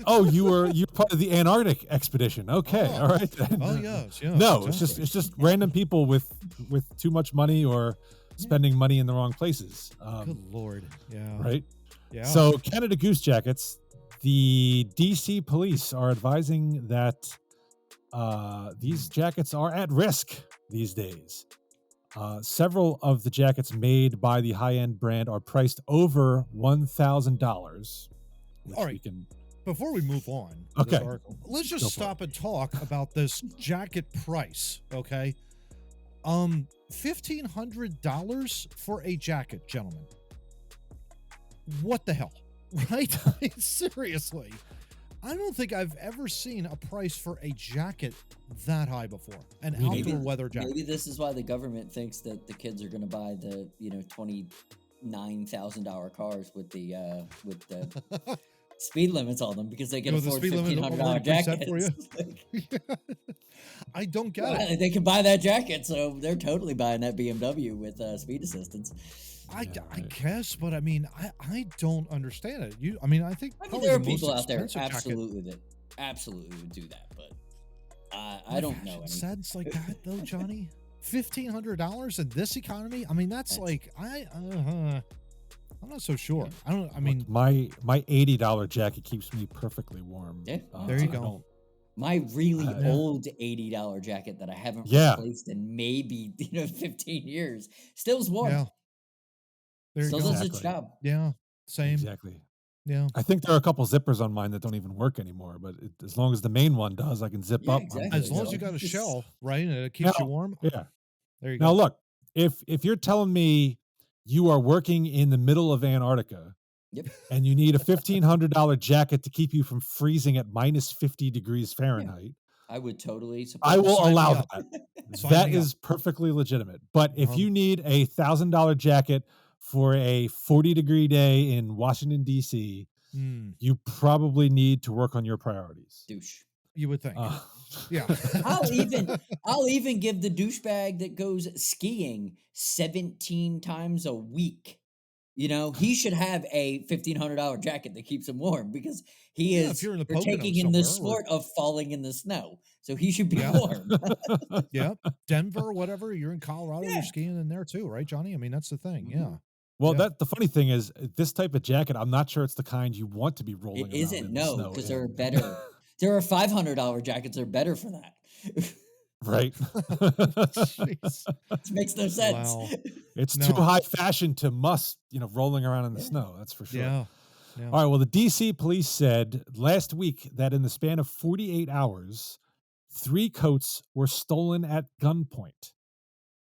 Oh, you're part of the Antarctic expedition. Okay, all right. Then. Oh yes, yeah. No, exactly. it's just random people with too much money or spending money in the wrong places. Good Lord. Yeah. Right. Yeah. So Canada Goose jackets, the DC police are advising that these jackets are at risk these days. Several of the jackets made by the high-end brand are priced over $1,000. All right. Before we move on, Okay. this article, let's just stop and talk about this jacket price. Okay. $1,500 for a jacket, gentlemen. What the hell? Right? I mean, seriously. I don't think I've ever seen a price for a jacket that high before. An outdoor weather jacket. Maybe this is why the government thinks that the kids are going to buy the, $29,000 cars with the speed limits on them because they can afford $1,500 jackets. For you? I don't get it. They can buy that jacket, so they're totally buying that BMW with speed assistance. I guess, but I mean, I don't understand it. I think there are people out there absolutely would do that, but I don't know. Sense like that though, Johnny. $1,500 in this economy. I mean, that's like I'm not so sure. Look, my $80 jacket keeps me perfectly warm. Yeah, there you go. My really old $80 jacket that I haven't replaced in maybe 15 years still is warm. Yeah. Still does its job. Yeah, same. Exactly. Yeah. I think there are a couple zippers on mine that don't even work anymore, but as long as the main one does, I can zip up. Exactly. As long as you got a shell, right, and it keeps you warm. Yeah. There you go. Now look, if you're telling me you are working in the middle of Antarctica, and you need a $1,500 jacket to keep you from freezing at minus 50 degrees Fahrenheit, I would totally support. I will allow that. Sign That me is perfectly legitimate. But if you need a $1,000 jacket for a 40-degree day in Washington, D.C., you probably need to work on your priorities. Douche. You would think. Yeah. I'll even give the douchebag that goes skiing 17 times a week. He should have a $1,500 jacket that keeps him warm because he is partaking in the sport of falling in the snow. So he should be warm. Yeah. Denver, whatever. You're in Colorado, you're skiing in there too, right, Johnny? I mean, that's the thing. Yeah. Well, the funny thing is, this type of jacket, I'm not sure it's the kind you want to be rolling around in. It isn't, no, because there are better. There are $500 jackets that are better for that. Right. It makes no sense. Wow. It's too high fashion to rolling around in the snow. That's for sure. Yeah. All right. Well, the DC police said last week that in the span of 48 hours, 3 coats were stolen at gunpoint.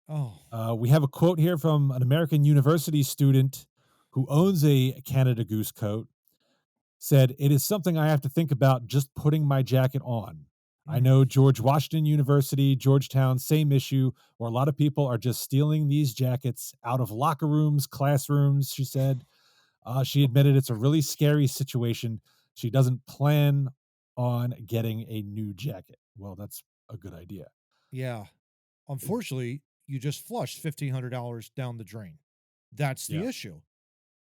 Oh. We have a quote here from an American university student who owns a Canada Goose coat, said, "It is something I have to think about just putting my jacket on. I know George Washington University, Georgetown, same issue, where a lot of people are just stealing these jackets out of locker rooms, classrooms," she said. She admitted it's a really scary situation. She doesn't plan on getting a new jacket. Well, that's a good idea. Yeah. Unfortunately, you just flushed $1,500 down the drain. That's the Yeah. issue.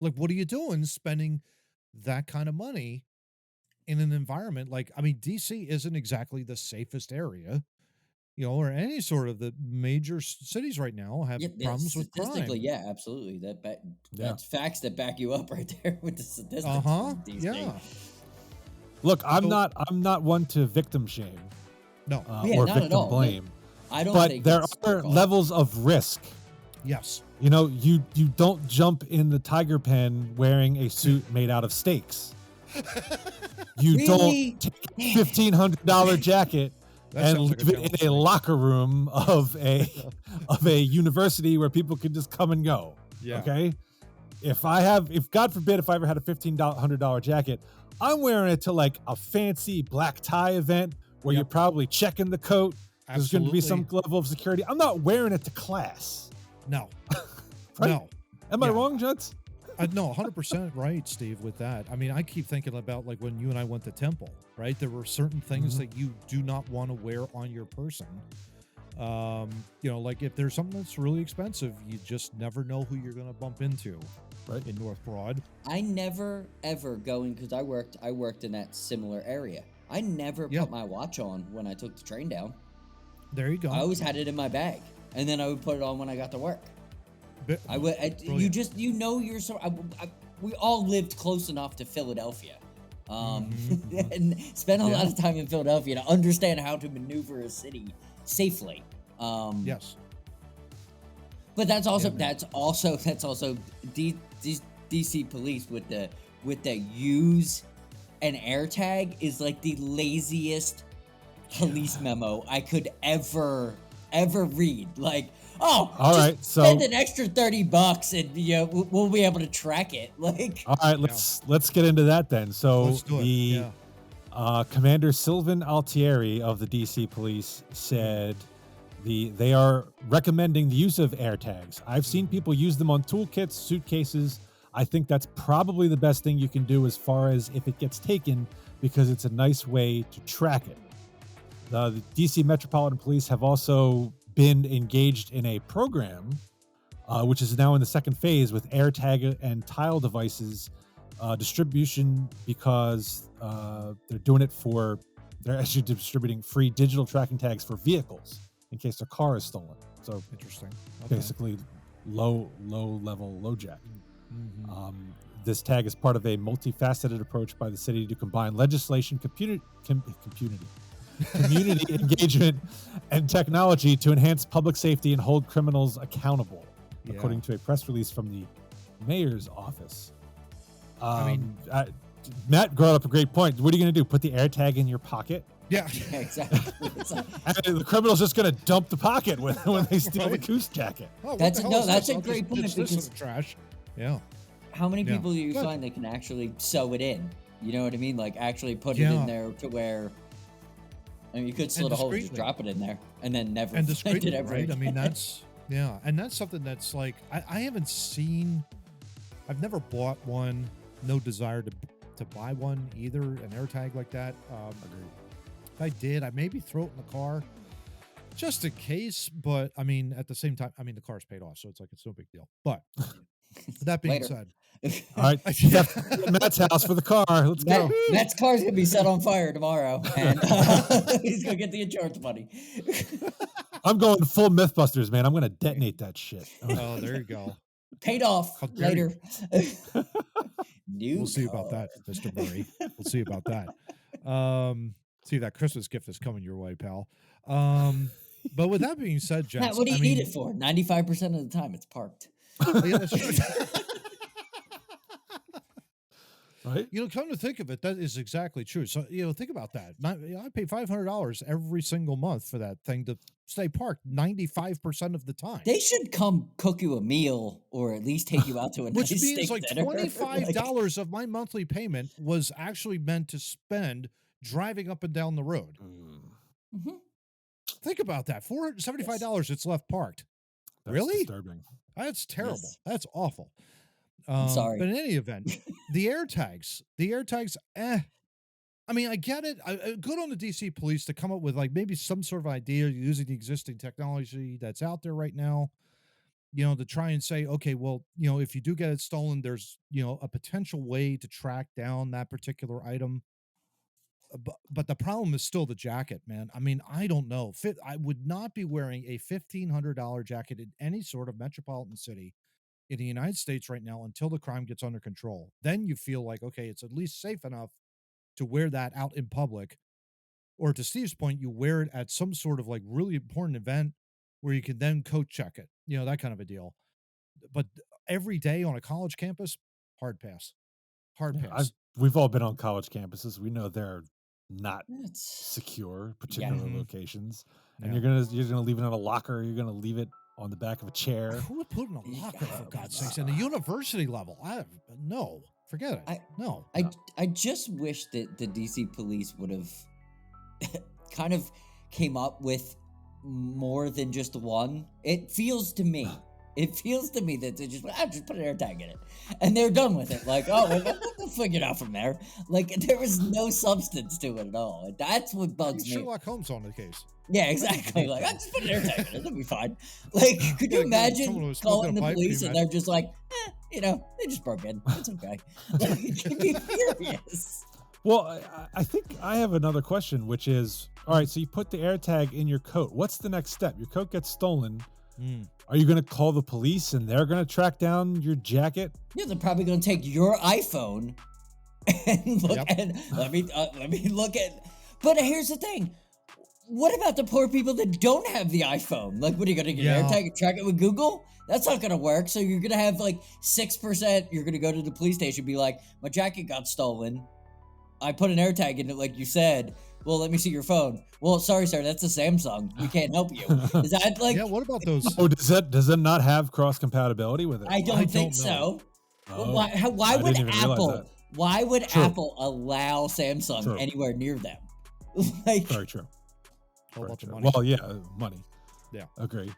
Like, what are you doing spending that kind of money in an environment like, I mean, DC isn't exactly the safest area, or any sort of the major cities right now have Yeah, problems with statistically, crime. yeah, absolutely. Yeah. That's facts that back you up right there with the statistics Uh-huh. from DC. Yeah. Look, I'm So- not one to victim shame No. Yeah, or not at victim all. blame, I don't but think there it's are their fault. levels of risk. Yes. You don't jump in the tiger pen wearing a suit made out of steaks. You Really? don't take a $1,500 jacket That and sounds like a leave it in a challenge. locker room of a university where people can just come and go. Yeah. Okay. If God forbid, if I ever had a $1,500 jacket, I'm wearing it to like a fancy black tie event where Yep. you're probably checking the coat. There's going to be some Absolutely. level of security. I'm not wearing it to class. No. Right? No. Am I Yeah. wrong, Juds? No, 100% right, Steve, with that. I mean, I keep thinking about like when you and I went to Temple, right? There were certain things that you do not want to wear on your person. Like if there's something that's really expensive, you just never know who you're going to bump into, Right. in North Broad. I never ever going because I worked in that similar area. I never Yeah. put my watch on when I took the train down. There you go. I always had it in my bag, and then I would put it on when I got to work. Bit- I would. Brilliant. You're so. We all lived close enough to Philadelphia, Mhm. and spent a lot Yeah. of time in Philadelphia to understand how to maneuver a city safely. Yes. But that's also Yeah, man. that's also DC police with the use an AirTag is like the laziest police memo I could ever read. Like, oh, All just right, so- spend an extra $30 and we'll be able to track it. Like, All right, let's get into that then. So Let's do it. the Yeah. Commander Sylvan Altieri of the DC Police said they are recommending the use of AirTags. I've seen people use them on toolkits, suitcases. I think that's probably the best thing you can do as far as if it gets taken, because it's a nice way to track it. The DC Metropolitan Police have also been engaged in a program, which is now in the second phase with AirTag and tile devices distribution, because they're actually distributing free digital tracking tags for vehicles in case their car is stolen. So Interesting. Okay. basically low level, low jack. Mhm. This tag is part of a multifaceted approach by the city to combine legislation, community engagement, and technology to enhance public safety and hold criminals accountable, Yeah. according to a press release from the mayor's office. Matt brought up a great point. What are you going to do? Put the AirTag in your pocket? Yeah. yeah, exactly. It's like, And the criminal's just going to dump the pocket when they steal the Right. goose jacket. Oh, what That's- the hell no, is that's this? a I'll great just point ditch this in because- the trash. Yeah. how many Yeah. people do you Good. find that can actually sew it in? You know what I mean? Like actually put it Yeah. in there to where. I mean, you could slit a hole and just discreetly. drop it in there, and then never And find discreetly, it ever right? I mean, again. that's and that's something that's like I haven't seen. I've never bought one. No desire to buy one either. An AirTag like that. If I did, I maybe throw it in the car, just in case. But I mean, at the same time, I mean, the car's paid off, so it's like it's no big deal. But that being Later. said, All right, Matt's house for the car. Let's go. Matt's car's gonna be set on fire tomorrow, and he's gonna get the insurance money. I'm going full Mythbusters, man. I'm going to detonate that shit. oh, there you go. Paid off How dare you. later. New We'll see about car. that, Mr. Murray. We'll see about that. See, that Christmas gift is coming your way, pal. But with that being said, Matt, gents, what do you I need mean, it for? 95% of the time, it's parked. yeah, that's true. Right? Come to think of it, that is exactly true. So, think about that. I pay $500 every single month for that thing to stay parked 95% of the time. They should come cook you a meal or at least take you out to a Which nice means steak like dinner. $25 of my monthly payment was actually meant to spend driving up and down the road. Mhm. Think about that. $475 it's left parked. That's Really? disturbing. That's terrible. Yes. That's awful. I'm sorry. But in any event, the AirTags, I mean, I get it. Good on the DC police to come up with like maybe some sort of idea using the existing technology that's out there right now, to try and say, okay, well, if you do get it stolen, there's, a potential way to track down that particular item. But the problem is still the jacket, man. I mean, I don't know. I would not be wearing a $1,500 jacket in any sort of metropolitan city in the United States right now until the crime gets under control. Then you feel like, okay, it's at least safe enough to wear that out in public. Or to Steve's point, you wear it at some sort of like really important event where you can then coat check it, that kind of a deal. But every day on a college campus, hard pass. Hard pass. We've all been on college campuses. We know they're not It's secure, particular Mhm. locations. And Yeah. you're gonna leave it in a locker. You're gonna leave it on the back of a chair. Who would put in a locker, for Yeah. God's sakes, in the university level? No, forget it. No. I just wish that the DC police would have kind of came up with more than just one. It feels to me that they just put an AirTag in it, and they're done with it. Like, oh, we'll figure it out from there. Like, there was no substance to it at all. That's what bugs me. Sherlock Holmes on the case. Yeah, exactly. Like, I just put an AirTag in it. It'll be fine. Like, could you imagine calling the police and they're just like, they just broke in. It's okay. Like, you'd be furious. Well, I think I have another question, which is, all right, so you put the AirTag in your coat. What's the next step? Your coat gets stolen. Are you going to call the police and they're going to track down your jacket? Yeah, they're probably going to take your iPhone and look and let me look at. But here's the thing. What about the poor people that don't have the iPhone? Like, what are you going to get an AirTag and track it with Google? That's not going to work. So you're going to have like 6%. You're going to go to the police station and be like, my jacket got stolen. I put an AirTag in it like you said. Well, let me see your phone. Well, sorry, sir, that's a Samsung. We can't help you. Is that like? Yeah. What about those? Oh, does it not have cross compatibility with it? I don't think so. Oh, Why would Apple? Why would Apple allow Samsung anywhere near them? Like, very true. Very true. Money. Well, yeah, money. Yeah, agree.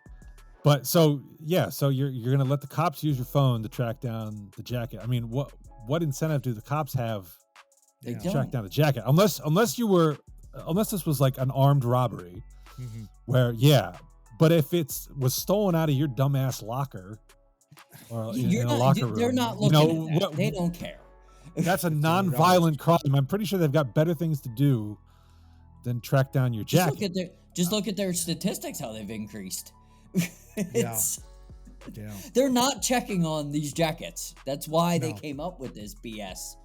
But so you're gonna let the cops use your phone to track down the jacket. I mean, what incentive do the cops have They to don't. track down the jacket? Unless this was like an armed robbery, where but if it was stolen out of your dumbass locker or in a locker room, they're not looking at that. They don't care. That's a non-violent crime. I'm pretty sure they've got better things to do than track down your jacket. Just look at their statistics, how they've increased. Yeah. They're not checking on these jackets. That's why they came up with this BS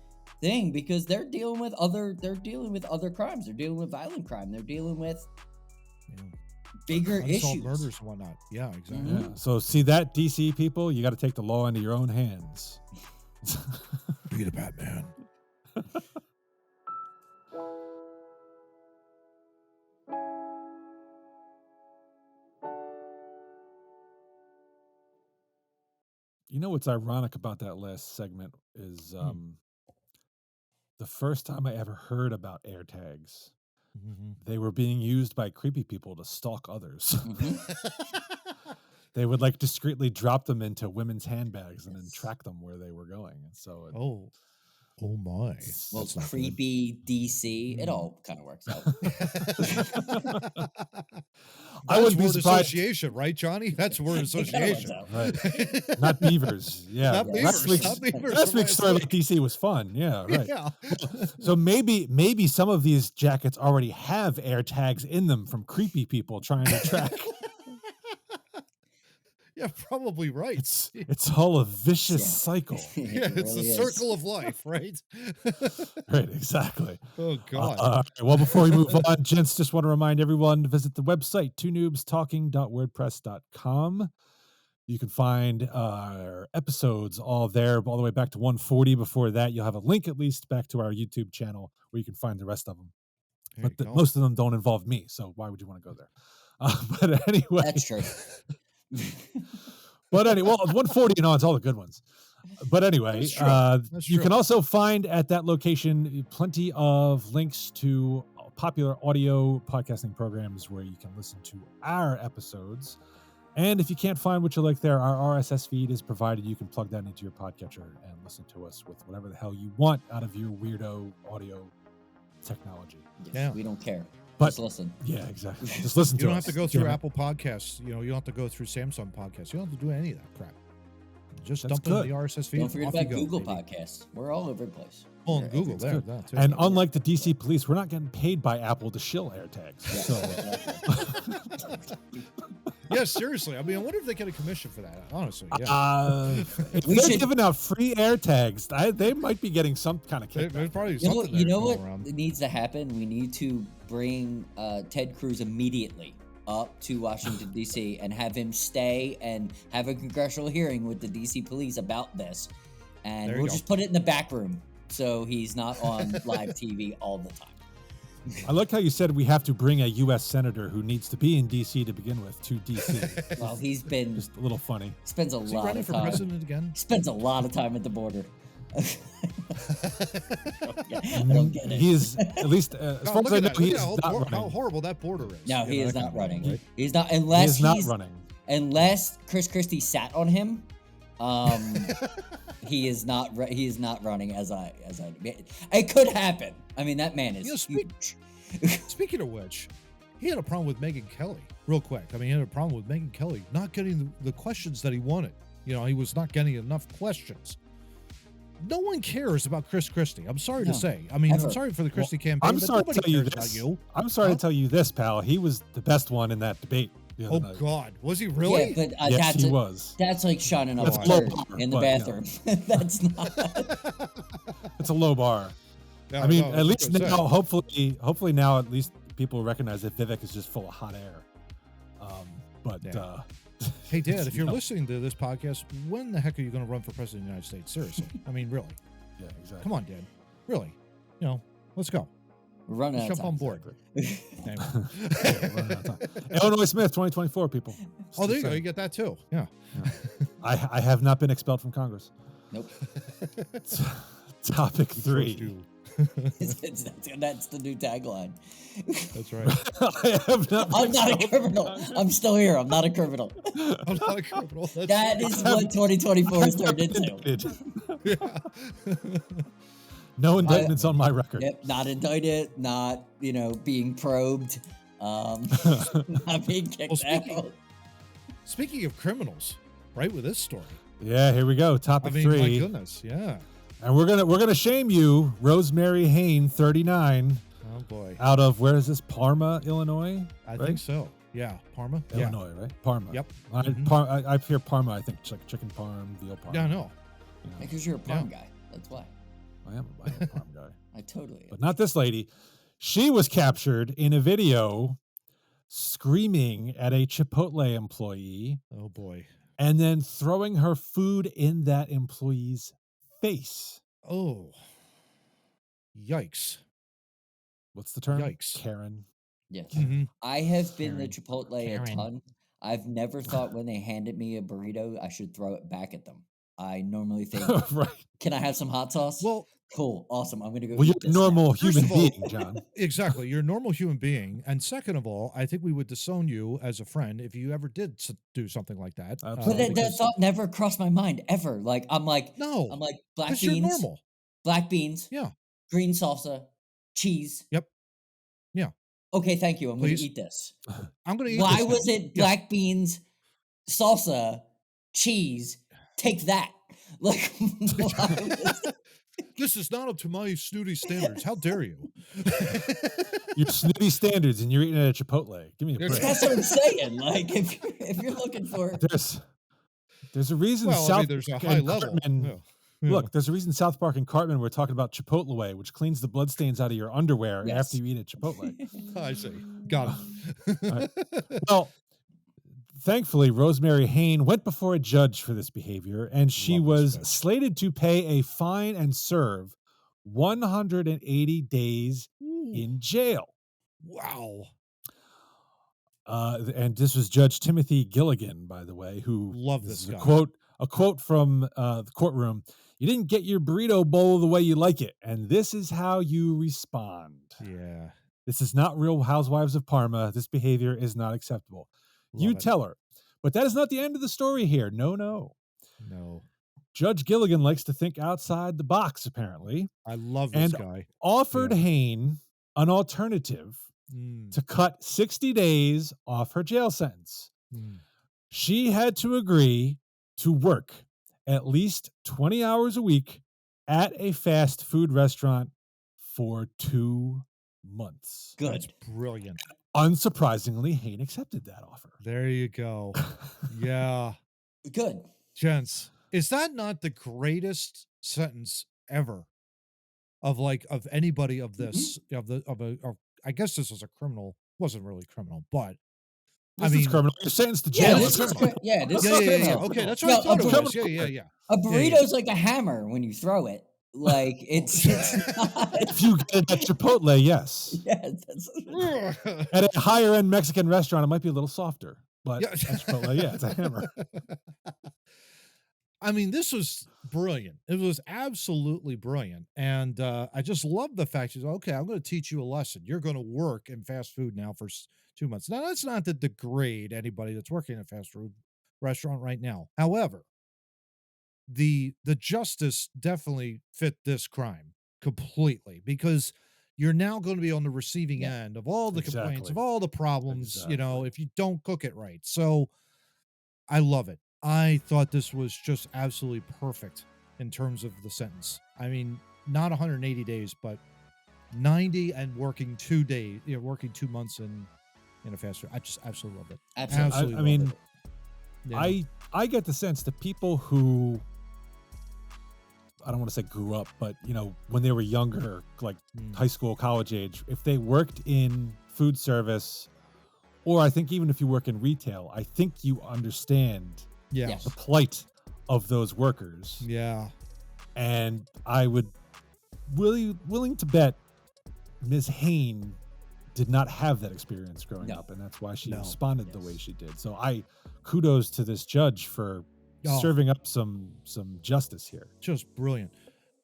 thing, because they're dealing with other crimes. They're dealing with violent crime. They're dealing with bigger issues. Murders and whatnot. Yeah, exactly. Mm-hmm. Yeah. So see that, DC people, you got to take the law into your own hands. Be the Batman. You know what's ironic about that last segment is the first time I ever heard about AirTags, they were being used by creepy people to stalk others. They would like discreetly drop them into women's handbags and then track them where they were going. And so oh my. Well, creepy DC. It all kind of works out. I was word association, right, Johnny? That's word association. Right. Not beavers. Yeah. Not beavers. Last week's story about DC was fun. Yeah, right. Yeah. So maybe some of these jackets already have AirTags in them from creepy people trying to track. Yeah, probably right. It's all a vicious cycle. Yeah, it's the circle of life, right? Right, exactly. Oh, God. Well, before we move on, gents, just want to remind everyone to visit the website, toonoobstalking.wordpress.com. You can find our episodes all there, all the way back to 140. Before that, you'll have a link at least back to our YouTube channel where you can find the rest of them. There But you go. most of them don't involve me, so why would you want to go there? But anyway, That's true. But anyway, well, 140 and on, it's all the good ones. But anyway, That's true. That's you true. can also find at that location plenty of links to popular audio podcasting programs where you can listen to our episodes. And if you can't find what you like there, our RSS feed is provided. You can plug that into your podcatcher and listen to us with whatever the hell you want out of your weirdo audio technology. Yes, Yeah. we don't care. But- Just listen. Yeah, exactly. Just listen You to don't us. have to go through Damn it. Apple Podcasts. You don't have to go through Samsung Podcasts. You don't have to do any of that crap. Just That's dump it in good. the RSS feed. Don't forget off about you go, Google baby. Podcasts. We're all over the place. Oh, and We're Google everywhere. there. That too. And unlike the DC police, we're not getting paid by Apple to shill AirTags. Yeah, So exactly. Yeah, seriously. I mean, I wonder if they get a commission for that. Honestly, yeah. if We they're should- giving out free AirTags, they might be getting some kind of There's kickback. probably You know, something you there know going what around. needs to happen? We need to bring Ted Cruz immediately up to Washington, D.C. and have him stay and have a congressional hearing with the D.C. police about this. And There you we'll go. just put it in the back room so he's not on live TV all the time. I like how you said we have to bring a U.S. senator who needs to be in D.C. to begin with to D.C. Well, he's been Just a little funny. spends a Is he lot running of for time. president again? Spends a lot of time at the border. I don't get it. He is, at least as God, far as look I at know, that. he Look is at not how running. horrible that border is. No, You he know, is that not kind of running. thing, right? He's not He unless is not he's running. unless Chris Christie sat on him. He is not. He is not running. As I. It could happen. I mean, that man is You know, huge. Speaking of which, he had a problem with Megyn Kelly, real quick. I mean, he had a problem with Megyn Kelly not getting the questions that he wanted. You know, he was not getting enough questions. No one cares about Chris Christie. I'm sorry No, to say. I mean, ever. I'm sorry for the Christie campaign, I'm but sorry to nobody tell you cares about this. you. I'm sorry Huh? to tell you this, pal. He was the best one in that debate. The other Oh, night. God. Was he really? Yeah, but Yes, that's he was. That's like shining up That's a a low turd bar, in the but, yeah. bathroom. That's not. It's a low bar. No, I mean, no, at was least gonna say. now, hopefully now, at least people recognize that Vivek is just full of hot air. But Yeah. Hey, Dad, if you're No. listening to this podcast, when the heck are you going to run for president of the United States? Seriously. I mean, really. yeah, exactly. Come on, Dad. Really. You know, let's go. We're running Let's out of jump on time. board. Anyway. Yeah, we're running out of time. Illinois Smith, 2024, people. Oh, there you go. Just You get that too. Yeah. saying. I have not been expelled from Congress. Nope. Topic We trust 3. you. That's the new tagline. That's right. I have not been I'm not a expelled from criminal. Congress. I'm still here. I'm not a criminal. I'm not a criminal. That's That is what 2024 has turned into. Indicted. yeah. No indictments on my record. Yep, not indicted, not being probed, not being kicked out. Speaking of criminals, right, with this story. Yeah, here we go. I Topic mean, my 3. goodness. Yeah. And we're gonna shame you, Rosemary Hain, 39, Oh, boy. out of where is this? Parma, Illinois? I right? think so. Yeah. Parma. Illinois, right? Parma. Yep. I, Mhm. I hear Parma. I think chicken parm, veal parm. Yeah, I know. You know, Because you're a prom guy. That's why. I am a parm guy, I totally am. but not this lady. She was captured in a video screaming at a Chipotle employee Oh, boy. and then throwing her food in that employee's face. Oh. Yikes. What's the term? Yikes. Karen. Yes. Mhm. I have been to Karen. Chipotle a Karen. ton. I've never thought when they handed me a burrito, I should throw it back at them. I normally think, Right. can I have some hot sauce? Well, Cool. Awesome. I'm going to go Well, you're eat a this now." normal First human of all- being, John. exactly. You're a normal human being. And second of all, I think we would disown you as a friend if you ever did do something like that. Absolutely. But that because- thought never crossed my mind ever. Like, I'm like no, black because you're beans, normal. black beans, Yeah. green salsa, cheese. Yep. Yeah. Okay, thank you. I'm going Please. to eat this. I'm going to eat Why this was now. it Yeah. black beans, salsa, cheese? Take that. Like, why was- This is not up to my snooty standards. How dare you? Your snooty standards, and you're eating at a Chipotle. Give me a There's- break. that's what I'm saying. Like, if you're looking for, There's a reason Well, I South mean, there's a Park high and level. Cartman- Yeah. Yeah. Look, there's a reason South Park and Cartman were talking about Chipotle, which cleans the bloodstains out of your underwear Yes. after you eat at Chipotle. I see. Got it. Well, Thankfully, Rosemary Hain went before a judge for this behavior, and she Love this was judge. slated to pay a fine and serve 180 days Ooh, in jail. wow. And this was Judge Timothy Gilligan, by the way, who Love this this is guy. a quote from the courtroom. You didn't get your burrito bowl the way you like it, and this is how you respond. Yeah. This is not Real Housewives of Parma. This behavior is not acceptable. You Love it. tell her. But that is not the end of the story here. No, no. No. Judge Gilligan likes to think outside the box, apparently, I love this and guy. offered Yeah. Hain an alternative to cut 60 days off her jail sentence. She had to agree to work at least 20 hours a week at a fast food restaurant for 2 months. Good. That's brilliant. Unsurprisingly, Hain accepted that offer. There you go. Yeah. Good. Gents, is that not the greatest sentence ever of anybody of this of I guess this was a criminal, wasn't really criminal, but This is criminal. You're sentenced to jail. Yeah, It's this is criminal. this is criminal. Okay, that's what I No, thought a it bur- was. Yeah. A burrito's like a hammer when you throw it. Like it's not. If you get it at Chipotle, yes. Yeah, that's, At a higher end Mexican restaurant, it might be a little softer. But Yeah. at Chipotle, yeah, it's a hammer. I mean, this was brilliant. It was absolutely brilliant. And I just love the fact she's okay, I'm going to teach you a lesson. You're going to work in fast food now for 2 months. Now, that's not to degrade anybody that's working in a fast food restaurant right now. However, the justice definitely fit this crime completely, because you're now going to be on the receiving end of all the complaints, of all the problems, if you don't cook it right. So I love it. I thought this was just absolutely perfect in terms of the sentence. I mean, not 180 days, but 90 and working 2 days, working 2 months in a fast food. I just absolutely love it. Absolutely. I mean, Yeah. I get the sense that people who, I don't want to say grew up, but when they were younger, like high school, college age, if they worked in food service, or I think even if you work in retail, I think you understand Yes. the plight of those workers. Yeah. And I would willing to bet Ms. Hain did not have that experience growing up, and that's why she responded the way she did. So kudos to this judge for serving up some justice here. Just brilliant.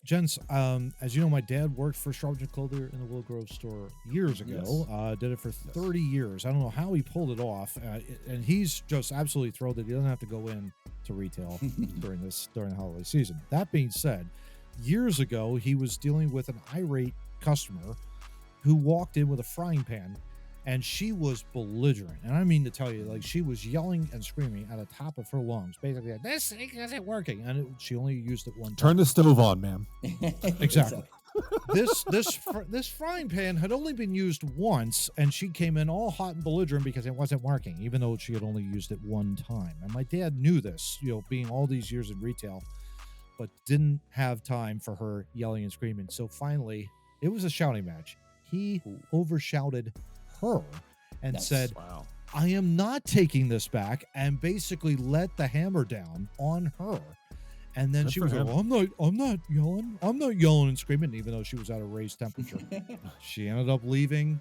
Gents, as you know, my dad worked for Strawberry Clothier in the Willow Grove store years ago. Did it for 30 years. I don't know how he pulled it off, and he's just absolutely thrilled that he doesn't have to go in to retail during the holiday season. That being said, years ago, he was dealing with an irate customer who walked in with a frying pan, and she was belligerent. And I mean to tell you, like, she was yelling and screaming at the top of her lungs, basically, like, this thing isn't working. And she only used it one time. Turn the stove on, ma'am. Exactly. This frying pan had only been used once, and she came in all hot and belligerent because it wasn't working, even though she had only used it one time. And my dad knew this, being all these years in retail, but didn't have time for her yelling and screaming. So finally, it was a shouting match. He overshouted her and said, wow, I am not taking this back, and basically let the hammer down on her. And then Good she for was him. like, I'm not yelling and screaming, even though she was at a raised temperature. She ended up leaving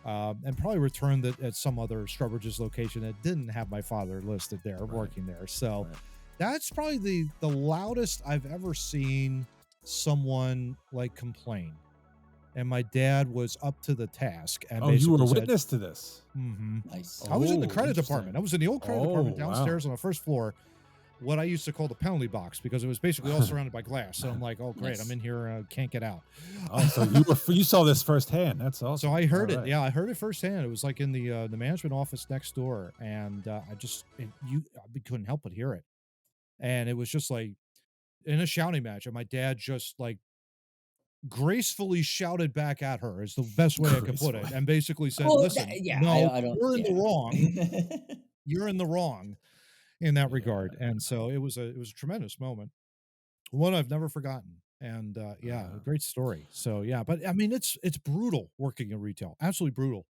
and probably returned at some other Strawbridge's location that didn't have my father listed there, working there. So that's probably the loudest I've ever seen someone like complain. And my dad was up to the task. And you were a said, witness to this. Nice. I was in the Oh, credit interesting. department. I was in the old credit department Oh, wow. downstairs on the first floor, what I used to call the penalty box, because it was basically all surrounded by glass. So I'm like, oh, great, Nice. I'm in here, can't get out. Oh, so you saw this firsthand. That's awesome. So I heard All it. right. Yeah, I heard it firsthand. It was like in the management office next door, and I couldn't help but hear it. And it was just like in a shouting match, and my dad just like gracefully shouted back at her, is the best way I could put it, and basically said, Well, listen, I don't. you're in the wrong. wrong. You're in the wrong in that regard. And so it was a tremendous moment, one I've never forgotten. And a great story. So but I mean, it's brutal working in retail, absolutely brutal,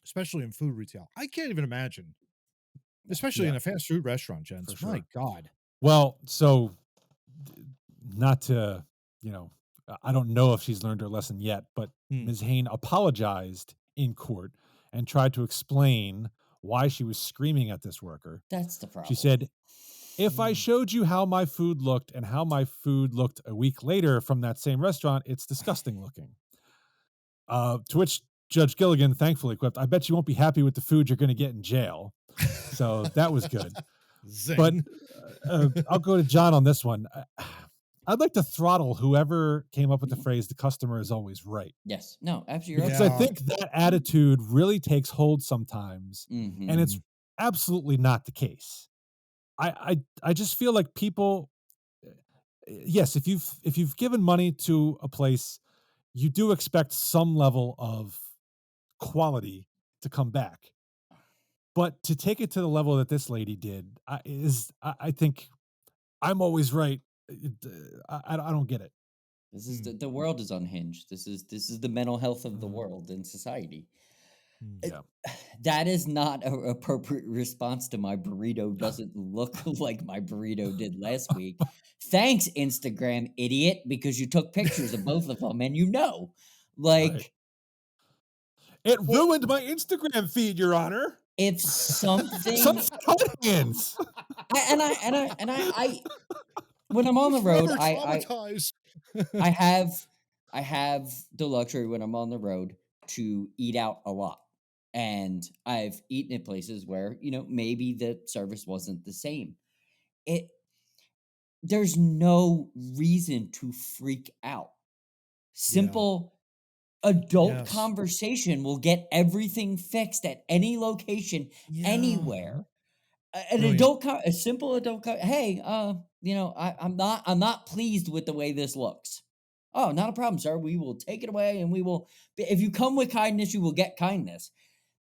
especially in food retail. I can't even imagine especially Yeah. in a fast food restaurant, gents. For My sure. God. Well, so not to, I don't know if she's learned her lesson yet, but Hmm. Ms. Hain apologized in court and tried to explain why she was screaming at this worker. That's the problem. She said, if I Mm. showed you how my food looked and how my food looked a week later from that same restaurant, it's disgusting looking. To which Judge Gilligan thankfully quipped, I bet you won't be happy with the food you're going to get in jail. So that was good. Zing. But I'll go to John on this one. I'd like to throttle whoever came up with the phrase, the customer is always right. Yes. No, absolutely. Because Yeah. I think that attitude really takes hold sometimes, Mm-hmm. and it's absolutely not the case. I just feel like people, yes, if you've given money to a place, you do expect some level of quality to come back. But to take it to the level that this lady did, I think I'm always right. I don't get it. This is the world is unhinged. This is the mental health of the world and society. Yeah. That is not an appropriate response to my burrito doesn't look like my burrito did last week. Thanks, Instagram idiot, because you took pictures of both of them, and like Right. It ruined my Instagram feed, Your Honor. if something Such hands. I when I'm on the road, Forever traumatized. I have the luxury when I'm on the road to eat out a lot. And I've eaten at places where, maybe the service wasn't the same. There's no reason to freak out. Simple adult Yes. conversation will get everything fixed at any location, Yeah. anywhere. Brilliant. A simple adult, hey, I'm not pleased with the way this looks. Oh, not a problem, sir. We will take it away, and we will. If you come with kindness, you will get kindness.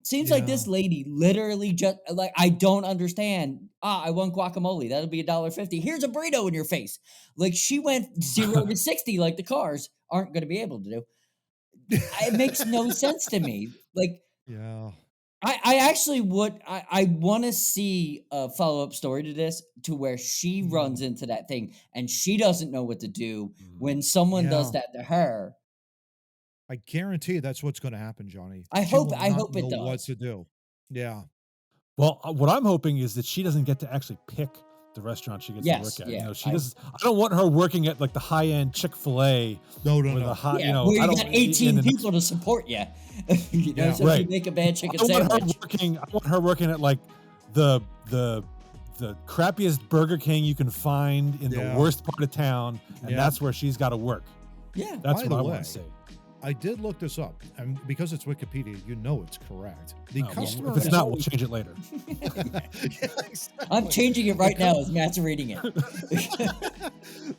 Seems like this Yeah. lady literally just like, I don't understand. I want guacamole. That'll be $1.50. Here's a burrito in your face. Like, she went 0 to 60 like the cars aren't going to be able to do. It makes no sense to me. Like, Yeah. I actually would. I want to see a follow-up story to this, to where she runs into that thing and she doesn't know what to do when someone does Yeah. that to her. I guarantee that's what's going to happen, Johnny. I She hope will I not hope it know what does. to do. Yeah. Well, what I'm hoping is that she doesn't get to actually pick the restaurant she gets to work Yes, at. yeah. She doesn't. I don't want her working at like the high-end Chick-fil-A No, with no. a high. Yeah, where you got 18 people to support you. Yeah. So if Right. you make a bad chicken I want sandwich. her working at like the crappiest Burger King you can find in the worst part of town, and that's where she's got to work. Yeah. That's By what the I way, want to say. I did look this up, and because it's Wikipedia, it's correct. The customer. If it's not, we'll change it later. Yeah, exactly. I'm changing it right now as Matt's reading it.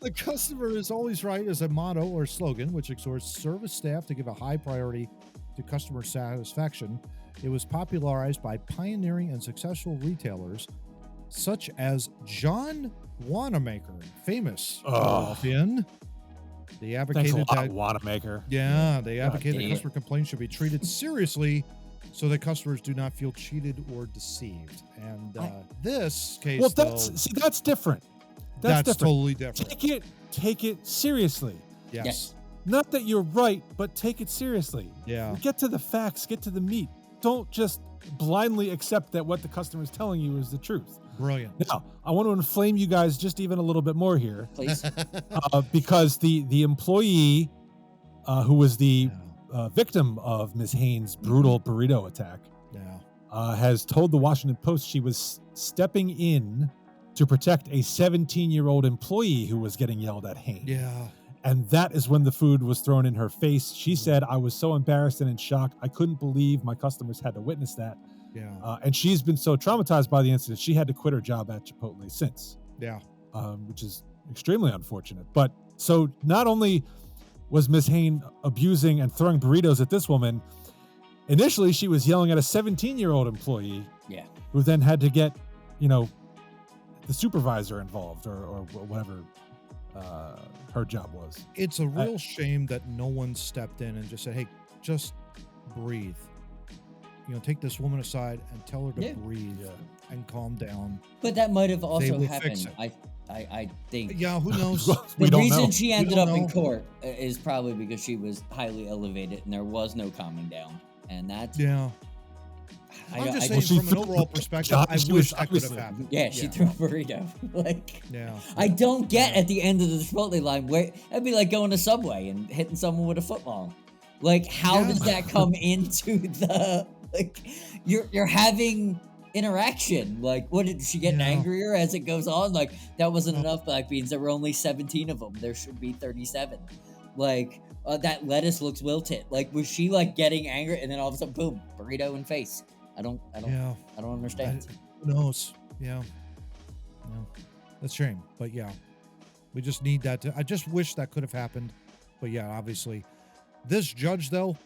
The customer is always right is a motto or slogan which exhorts service staff to give a high priority to customer satisfaction. It was popularized by pioneering and successful retailers such as John Wanamaker, famous Philadelphian. They advocated Thanks a lot, that Wanamaker. Yeah, they advocate that damn. customer complaints should be treated seriously so that customers do not feel cheated or deceived. And this case, Well, though, that's different. That's different. Totally different. Take it seriously. Yes. Not that you're right, but take it seriously. Yeah. Get to the facts, get to the meat. Don't just blindly accept that what the customer is telling you is the truth. Brilliant. Now, I want to inflame you guys just even a little bit more here. Please. Because the employee who was the victim of Ms. Hain's brutal burrito attack has told the Washington Post she was stepping in to protect a 17-year-old employee who was getting yelled at Hain. Yeah. And that is when the food was thrown in her face. She said, I was so embarrassed and in shock. I couldn't believe my customers had to witness that. Yeah. And she's been so traumatized by the incident, she had to quit her job at Chipotle since. Yeah. Which is extremely unfortunate. But so not only was Ms. Hain abusing and throwing burritos at this woman, initially she was yelling at a 17-year-old employee. Yeah. Who then had to get, the supervisor involved or whatever her job was. It's a real shame that no one stepped in and just said, hey, just breathe. take this woman aside and tell her to Yeah. breathe and calm down. But that might have They also will fix happened. I think Yeah, who knows? We the don't reason know. she We ended don't up in know. court is probably because she was highly elevated and there was no calming down. And that's Yeah. I'm just saying, she from an threw- overall perspective, John, I she wish was that could have obviously- happened. yeah, she threw a burrito. Like, Yeah. I don't get at the end of the Chipotle line where that'd be like going to Subway and hitting someone with a football. Like, how Yeah. does that come into the like? You're having interaction. Like, what did she getting Yeah. angrier as it goes on? Like, that wasn't enough black beans. There were only 17 of them. There should be 37. Like, that lettuce looks wilted. Like, was she like getting angry and then all of a sudden, boom, burrito in face? I don't understand. Who knows? Yeah. That's a shame. But yeah, we just need that. I just wish that could have happened. But yeah, obviously, this judge though.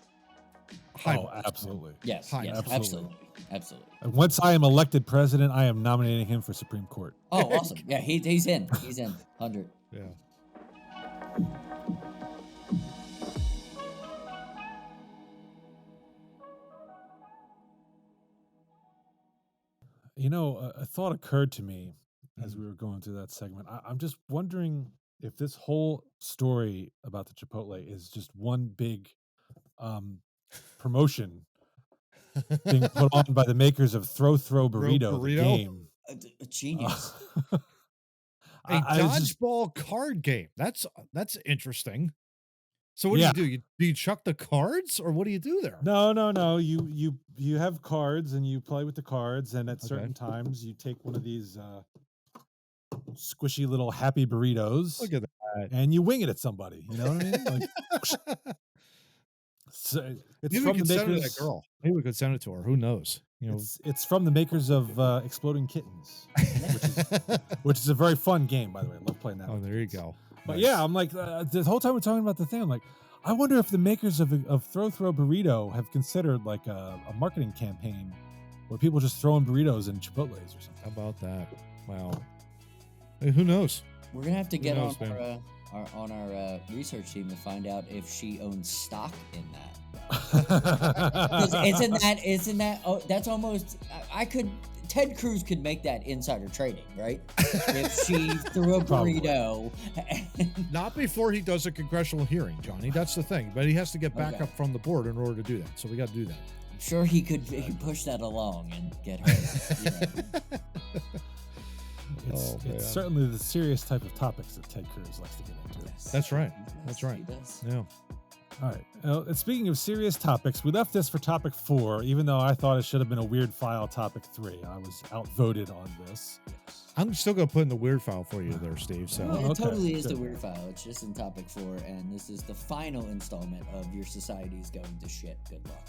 high Oh, marks, man. absolutely. Yes, Hi, yes, absolutely. absolutely. And once I am elected president, I am nominating him for Supreme Court. Oh, awesome. Yeah, he's in. He's in. 100. Yeah. You know, a thought occurred to me as we were going through that segment. I'm just wondering if this whole story about the Chipotle is just one big promotion being put on by the makers of Throw Burrito, the Burrito? game. A genius. A I was just- dodgeball card game. That's interesting. So what Yeah. do you do? Do you chuck the cards, or what do you do there? No. You have cards and you play with the cards, and at Okay. certain times you take one of these squishy little happy burritos Look at that. and you wing it at somebody. You know what I mean? Like, so it's Maybe we from the could send it to makers. that girl. Maybe we could send it to her. Who knows? It's from the makers of Exploding Kittens, which is a very fun game, by the way. I love playing that. Oh, with there you kids. go. But Nice. yeah, I'm like the whole time we're talking about the thing. I'm like, I wonder if the makers of Throw Burrito have considered like a marketing campaign where people just throwing burritos in Chipotles or something. How about that? Wow. Hey, who knows? We're gonna have to get knows, on man? our research team to find out if she owns stock in that. 'Cause isn't that? Oh, that's almost. Ted Cruz could make that insider trading, right? If she threw a Probably. burrito. Not before he does a congressional hearing, Johnny. That's the thing. But he has to get back Okay. up from the board in order to do that. So we got to do that. I'm sure he could push that along and get her. Oh, man. It's certainly the serious type of topics that Ted Cruz likes to get into. That's right. He That's does, right. He does. Yeah. All right. And speaking of serious topics, we left this for topic 4, even though I thought it should have been a weird file topic 3. I was outvoted on this. I'm still going to put in the weird file for you there, Steve. So No, it okay, totally is the good. weird file. It's just in topic 4, and this is the final installment of Your Society's Going to Shit. Good luck.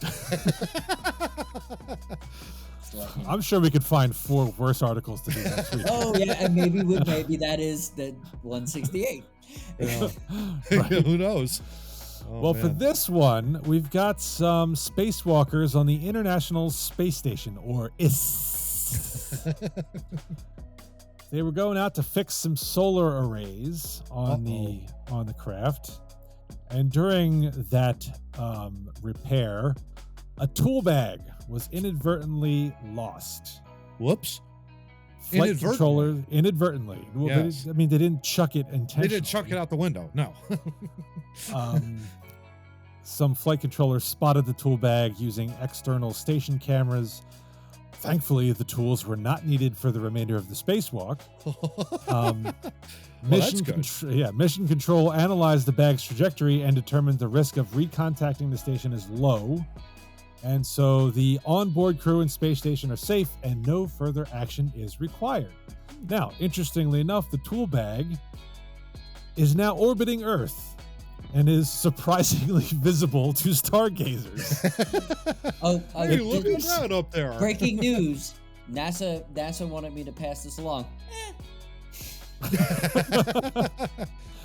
Just letting you know. I'm sure we could find 4 worse articles to do next week. Oh yeah, and maybe that is the 168. yeah. Right. Who knows? Oh, Well, for man. this one, we've got some spacewalkers on the International Space Station, or ISS. They were going out to fix some solar arrays on the craft, and during that repair, a tool bag was inadvertently lost. Whoops. Flight Inadvertently? controller inadvertently. Well, Yes. they didn't chuck it intentionally. They didn't chuck it out the window. No. Some flight controllers spotted the tool bag using external station cameras. Thankfully, the tools were not needed for the remainder of the spacewalk. That's good. Mission Control analyzed the bag's trajectory and determined the risk of recontacting the station is low. And so the onboard crew and space station are safe and no further action is required. Now, interestingly enough, the tool bag is now orbiting Earth and is surprisingly visible to stargazers. Hey, look at that up there. Breaking news: NASA wanted me to pass this along.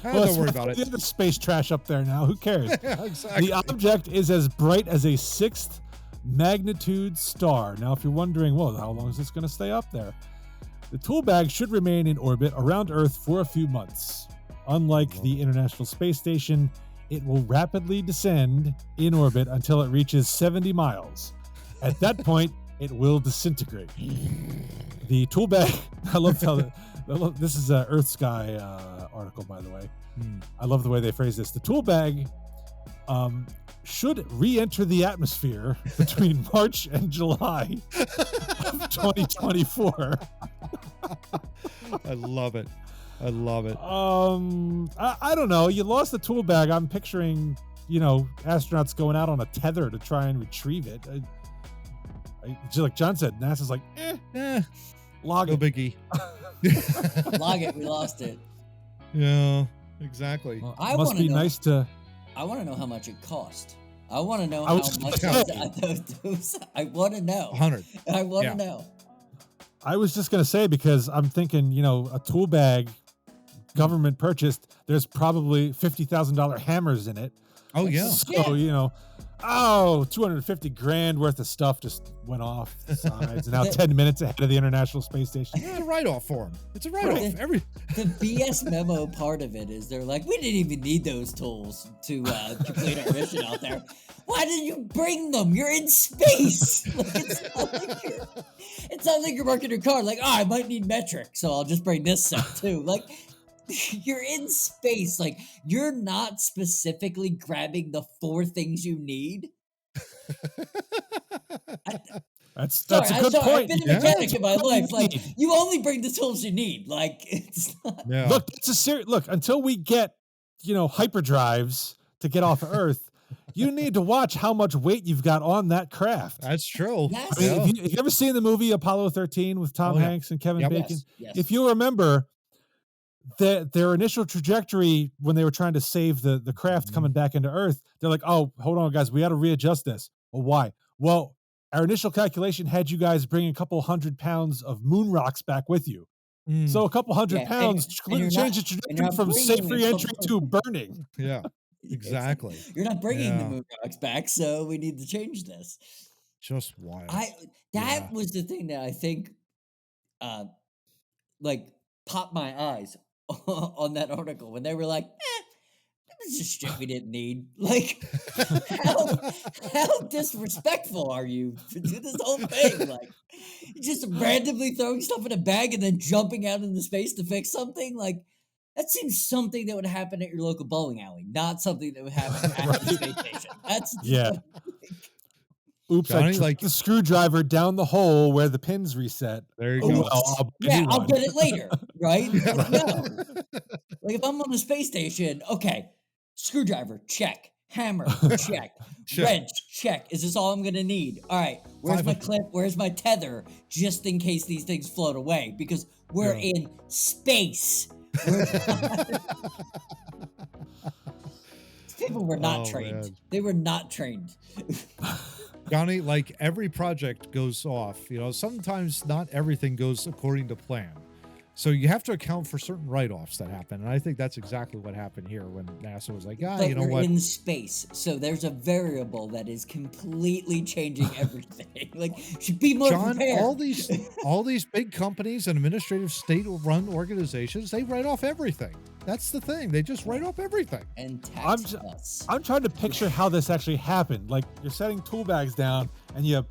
Don't worry about The it. other space trash up there now. Who cares? Yeah, exactly. The object is as bright as a 6th magnitude star. Now, if you're wondering, well, how long is this going to stay up there? The tool bag should remain in orbit around Earth for a few months. Unlike the International Space Station, it will rapidly descend in orbit until it reaches 70 miles. At that point, it will disintegrate. The tool bag. I love how this is a Earth Sky article, by the way. I love the way they phrase this. The tool bag should re-enter the atmosphere between March and July of 2024. I love it. I love it. I don't know. You lost the tool bag. I'm picturing, astronauts going out on a tether to try and retrieve it. Just like John said, NASA's like, log no it. biggie. Log it. We lost it. Yeah, exactly. Well, must be nice to. I want to know how much it cost. I want to know I how was much those. I want to know. 100. I want to know. I was just going to say, because I'm thinking, a tool bag government purchased, there's probably $50,000 hammers in it. Oh, yeah. So, $250,000 worth of stuff just went off the sides. And now 10 minutes ahead of the International Space Station. It's a write-off for them. It's a write-off. The BS memo part of it is they're like, we didn't even need those tools to complete our mission out there. Why did you bring them? You're in space. It sounds like you're working your car. Like, I might need metric, so I'll just bring this set too. Like, you're in space. Like, you're not specifically grabbing the 4 things you need. That's a good point. I've been a mechanic in my life. Like, you only bring the tools you need. Like, it's not. Yeah. Look, it's a serious look. Until we get, hyperdrives to get off Earth, you need to watch how much weight you've got on that craft. That's true. Yes. I mean, have you ever seen the movie Apollo 13 with Tom Hanks and Kevin Bacon? Yes. If you remember, their initial trajectory when they were trying to save the craft coming back into Earth, they're like, oh, hold on, guys, we got to readjust this. Well, why? Well, our initial calculation had you guys bring a couple 100 pounds of moon rocks back with you. So a couple 100 pounds completely changed the trajectory from safe re-entry to burning. Yeah, exactly. You're not bringing the moon rocks back, so we need to change this. Just wild. That was the thing that I think, popped my eyes on that article when they were like, this is shit we didn't need. Like, how disrespectful are you to do this whole thing? Like, just randomly throwing stuff in a bag and then jumping out into space to fix something? Like, that seems something that would happen at your local bowling alley, not something that would happen at the space station. That's Oops, Johnny, I the screwdriver down the hole where the pins reset. There you go. I'll get it later, right? No. Like, if I'm on the space station, okay, screwdriver, check. Hammer, check. Wrench, check. Is this all I'm going to need? All right, where's my clip? Where's my tether? Just in case these things float away, because we're in space. People were not trained. Man. They were not trained. Johnny, like, every project goes off. Sometimes not everything goes according to plan. So you have to account for certain write-offs that happen. And I think that's exactly what happened here when NASA was like, but you know what? in space. So there's a variable that is completely changing everything. Like, should be more prepared. all these big companies and administrative state-run organizations, they write off everything. That's the thing. They just write off everything. And tax us. I'm trying to picture how this actually happened. Like, you're setting tool bags down and you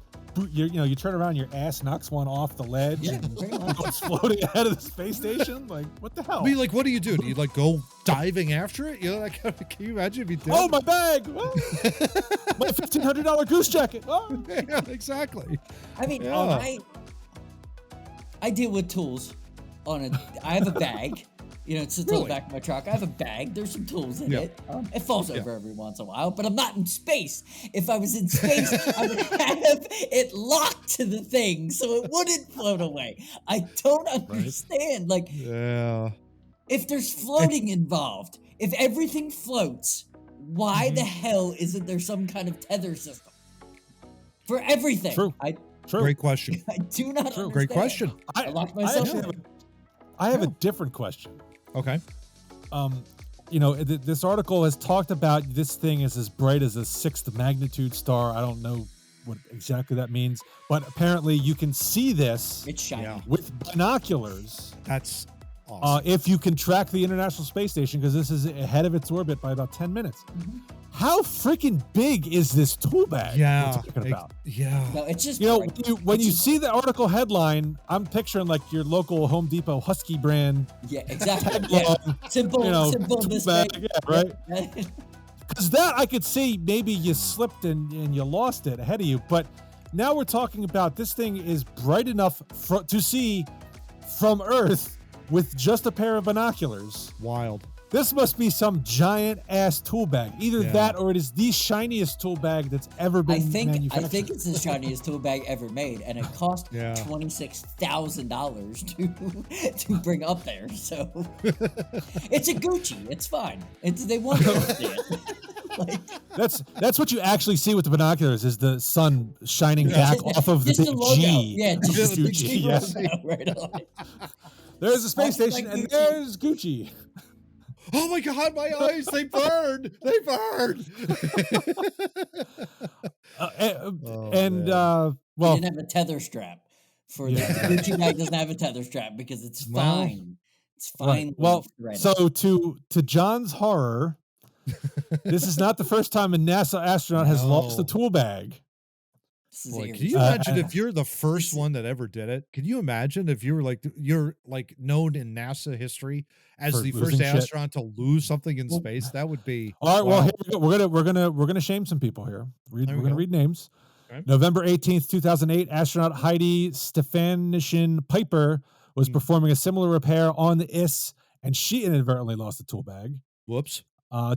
turn around, your ass knocks one off the ledge and it's floating ahead of the space station. Like, what the hell? I mean, like, what do you do? Do you go diving after it? Can you imagine if you did? Oh, my bag! Oh. My $1,500 goose jacket! Oh. Yeah, exactly. I mean, I deal with tools I have a bag. It's on the back of my truck. I have a bag. There's some tools in it. It falls over every once in a while, but I'm not in space. If I was in space, I would have it locked to the thing so it wouldn't float away. I don't understand. Like, if there's floating involved, if everything floats, why the hell isn't there some kind of tether system for everything? True. Great question. I do not understand. Great question. I locked myself in. I have a different question. Okay. This article has talked about this thing is as bright as a 6th magnitude star. I don't know what exactly that means, but apparently you can see this it's shiny. With binoculars. That's Awesome. if you can track the International Space Station, because this is ahead of its orbit by about 10 minutes. Mhm. How freaking big is this tool bag? Yeah. We're talking about? Yeah. No, it's just When you see the article headline, I'm picturing like your local Home Depot Husky brand. yeah, exactly. Yeah. Simple, simple tool display. bag, yeah, right? Yeah. Because that I could see maybe you slipped and you lost it ahead of you, but now we're talking about this thing is bright enough to see from Earth with just a pair of binoculars. Wild. This must be some giant ass tool bag. Either that or it is the shiniest tool bag that's ever been manufactured. I think it's the shiniest tool bag ever made, and it cost $26,000 to bring up there. So it's a Gucci. It's fine. They want to see it. Like, that's what you actually see with the binoculars is the sun shining back off of the big G. Yeah, just the Gucci. G Yes. logo right on it. There's a space Like station and Gucci. there's Gucci. Oh my God, my eyes, they burned. They burned. Well, it didn't have a tether strap for the Gucci bag. Doesn't have a tether strap because it's fine. It's fine. Right. Well, so to John's horror, this is not the first time a NASA astronaut has lost a tool bag. Boy, can you imagine if you're the first one that ever did it? Can you imagine if you were you're known in NASA history as the first astronaut to lose something in space? That would be all right. Well, here we go. We're gonna shame some people here. We're gonna read names. Okay. November 18th, 2008, astronaut Heidi Stefanishin Piper was performing a similar repair on the ISS, and she inadvertently lost a tool bag. Whoops.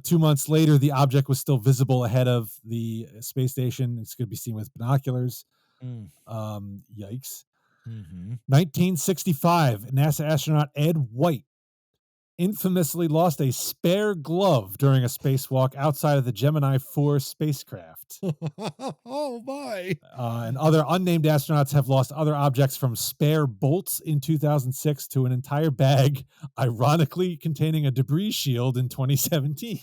2 months later, the object was still visible ahead of the space station. It's going to be seen with binoculars. Yikes. 1965, NASA astronaut Ed White infamously lost a spare glove during a spacewalk outside of the Gemini 4 spacecraft. Oh, my. And other unnamed astronauts have lost other objects from spare bolts in 2006 to an entire bag, ironically containing a debris shield in 2017.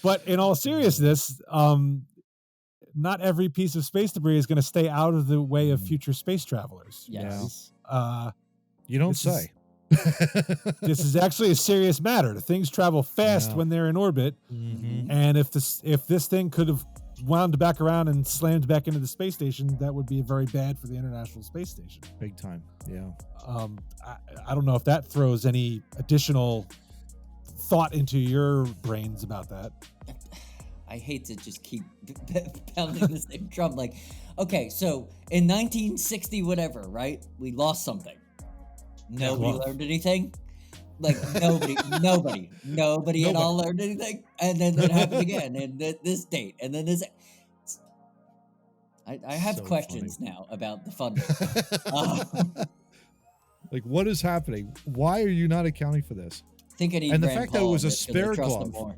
But in all seriousness, not every piece of space debris is going to stay out of the way of future space travelers. Yes. You don't say. This is actually a serious matter. Things travel fast when they're in orbit, and if this thing could have wound back around and slammed back into the space station, that would be very bad for the International Space Station. Big time. Yeah. I don't know if that throws any additional thought into your brains about that. I hate to just keep pounding the same drum. Like, okay, so in 1960 whatever, right? We lost something. Nobody learned anything. Like nobody at all learned anything. And then it happened again, and this date, and then this. I have questions now about the funding. Like, what is happening? Why are you not accounting for this? I think I need and the fact that it was a spare glove.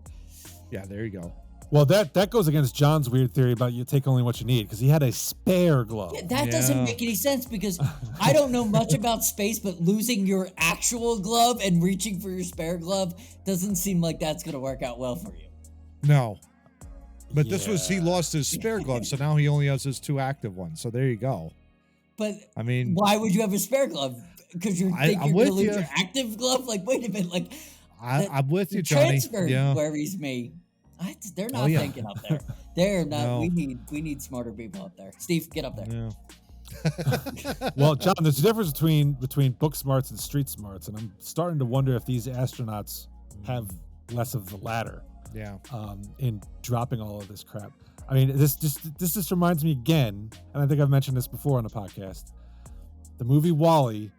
Yeah, there you go. Well, that goes against John's weird theory about you take only what you need, because he had a spare glove. Yeah, that doesn't make any sense, because I don't know much about space, but losing your actual glove and reaching for your spare glove doesn't seem like that's going to work out well for you. No. But this was, he lost his spare glove, so now he only has his 2 active ones. So there you go. But I mean, why would you have a spare glove? Because you're going to lose your active glove? Like, wait a minute. Like, I'm with you, Johnny. Transfer worries me. They're not thinking up there. They're not. No. We need smarter people up there. Steve, get up there. Yeah. Well, John, there's a difference between book smarts and street smarts, and I'm starting to wonder if these astronauts have less of the latter. Yeah. In dropping all of this crap. I mean, this just reminds me again, and I think I've mentioned this before on the podcast. The movie WALL-E,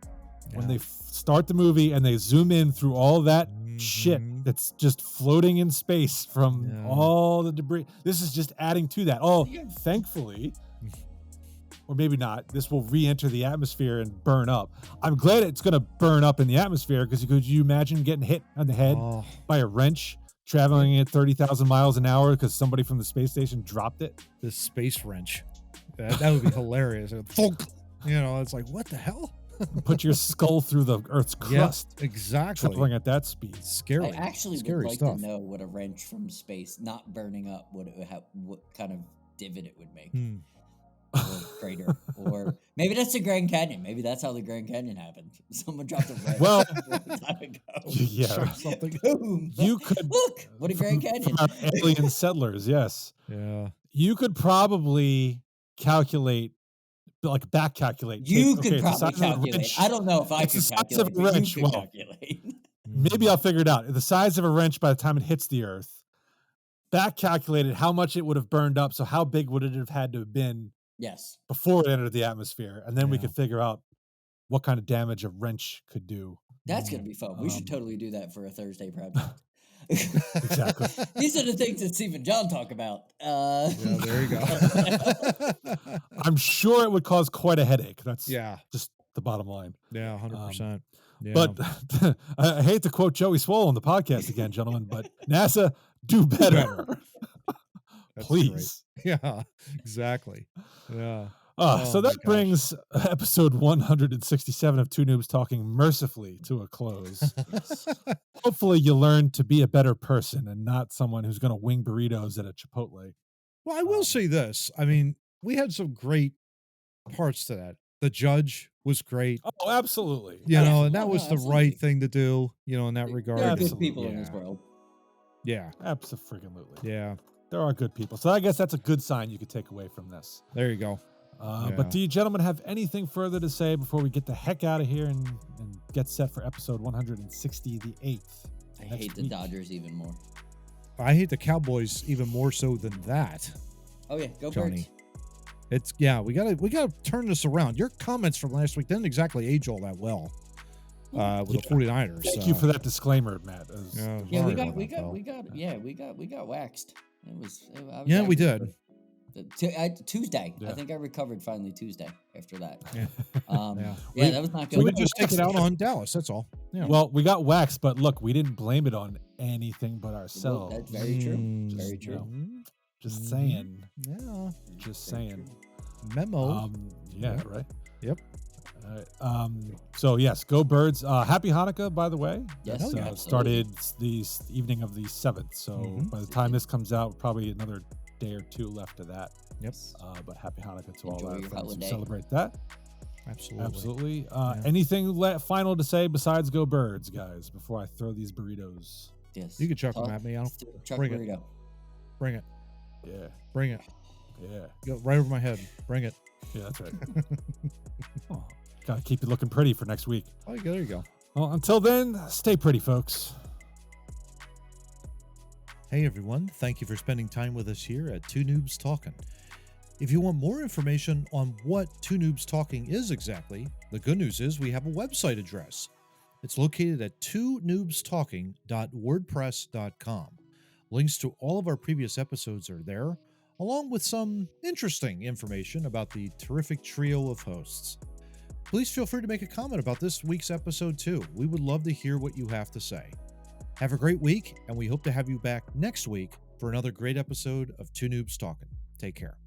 when they start the movie and they zoom in through all that shit that's just floating in space from all the debris. This is just adding to that. Oh, thankfully, or maybe not, this will re-enter the atmosphere and burn up. I'm glad it's going to burn up in the atmosphere, because could you imagine getting hit on the head by a wrench traveling at 30,000 miles an hour because somebody from the space station dropped it? The space wrench. That would be hilarious. Thunk. You know, it's like, what the hell? Put your skull through the Earth's crust. Yeah, exactly. Traveling at that speed. Scary. I actually would like to know what a wrench from space, not burning up, what kind of divot it would make. or crater, or maybe that's the Grand Canyon. Maybe that's how the Grand Canyon happened. Someone dropped a wrench Well, a long time ago. yeah, Something. Boom! you could Look what a Grand Canyon. from our alien settlers. Yes, Yeah. you could probably calculate, like back calculate. You take, could okay, it's the probably size of a calculate. wrench. I don't know if I It's the could size of calculate, a but you wrench. could Well, calculate. maybe I'll figure it out. The size of a wrench by the time it hits the Earth. Back calculated how much it would have burned up. So how big would it have had to have been Yes. before it entered the atmosphere? And then we Yeah. could figure out what kind of damage a wrench could do. That's going to be fun. We should totally do that for a Thursday project. Exactly. These are the things that Steve and John talk about. Yeah, there you go. I'm sure it would cause quite a headache. That's Yeah. just the bottom line. Yeah, 100%. Yeah. But I hate to quote Joey Swole on the podcast again, gentlemen, but NASA, do better. That's Please. great. Yeah, exactly. Yeah. So Oh my that brings episode 167 of Two Noobs Talking mercifully to a close. Hopefully you learn to be a better person and not someone who's going to wing burritos at a Chipotle. Well, I will say this. I mean, we had some great parts to that. The judge was great, Oh, absolutely. you know, and that was the absolutely. right thing to do, you know, in that regard. There are Absolutely. good people in this Yeah. world. Yeah. Absolutely. Yeah. There are good people. So I guess that's a good sign you could take away from this. There you go. But do you gentlemen have anything further to say before we get the heck out of here and get set for episode 160, the 8th? I next hate the week? Dodgers even more. I hate the Cowboys even more so than that. Oh yeah, go Johnny. Birds. It's we gotta turn this around. Your comments from last week didn't exactly age all that well with the 49ers. Thank you for that disclaimer, Matt. Yeah, Yeah, sorry about that, we got waxed. It was. I was Yeah, we actually- did. Tuesday. Yeah. I think I recovered finally Tuesday after that. Yeah. Yeah, We- that was not So good. we just take it out on Dallas. That's all. Yeah. Well, we got waxed, but look, we didn't blame it on anything but ourselves. That's very true. Mm, Very true. mhm, Just mhm. saying. Yeah. Just Very saying. Memo. Yeah, Yep. right. Yep. So yes, go Birds. Happy Hanukkah, by the way. Yes, That's, absolutely. started the evening of the 7th. So Mhm. by the time this comes out, probably another day or two left of that. Yep. But happy Hanukkah to Enjoy all our your friends holiday. who celebrate that. Absolutely. Absolutely. Anything final to say besides go Birds, guys, before I throw these burritos? Yes. You can chuck them at me. Chuck bring it. burrito. Bring it. Yeah. Bring it. Yeah. Go right over my head. Bring it. Yeah, that's right. Gotta keep it looking pretty for next week. Oh, there you go. Well, until then, stay pretty, folks. Hey everyone, thank you for spending time with us here at Two Noobs Talking. If you want more information on what Two Noobs Talking is exactly, the good news is we have a website address. It's located at twonoobstalking.wordpress.com. Links to all of our previous episodes are there, along with some interesting information about the terrific trio of hosts. Please feel free to make a comment about this week's episode too. We would love to hear what you have to say. Have a great week, and we hope to have you back next week for another great episode of Two Noobs Talking. Take care.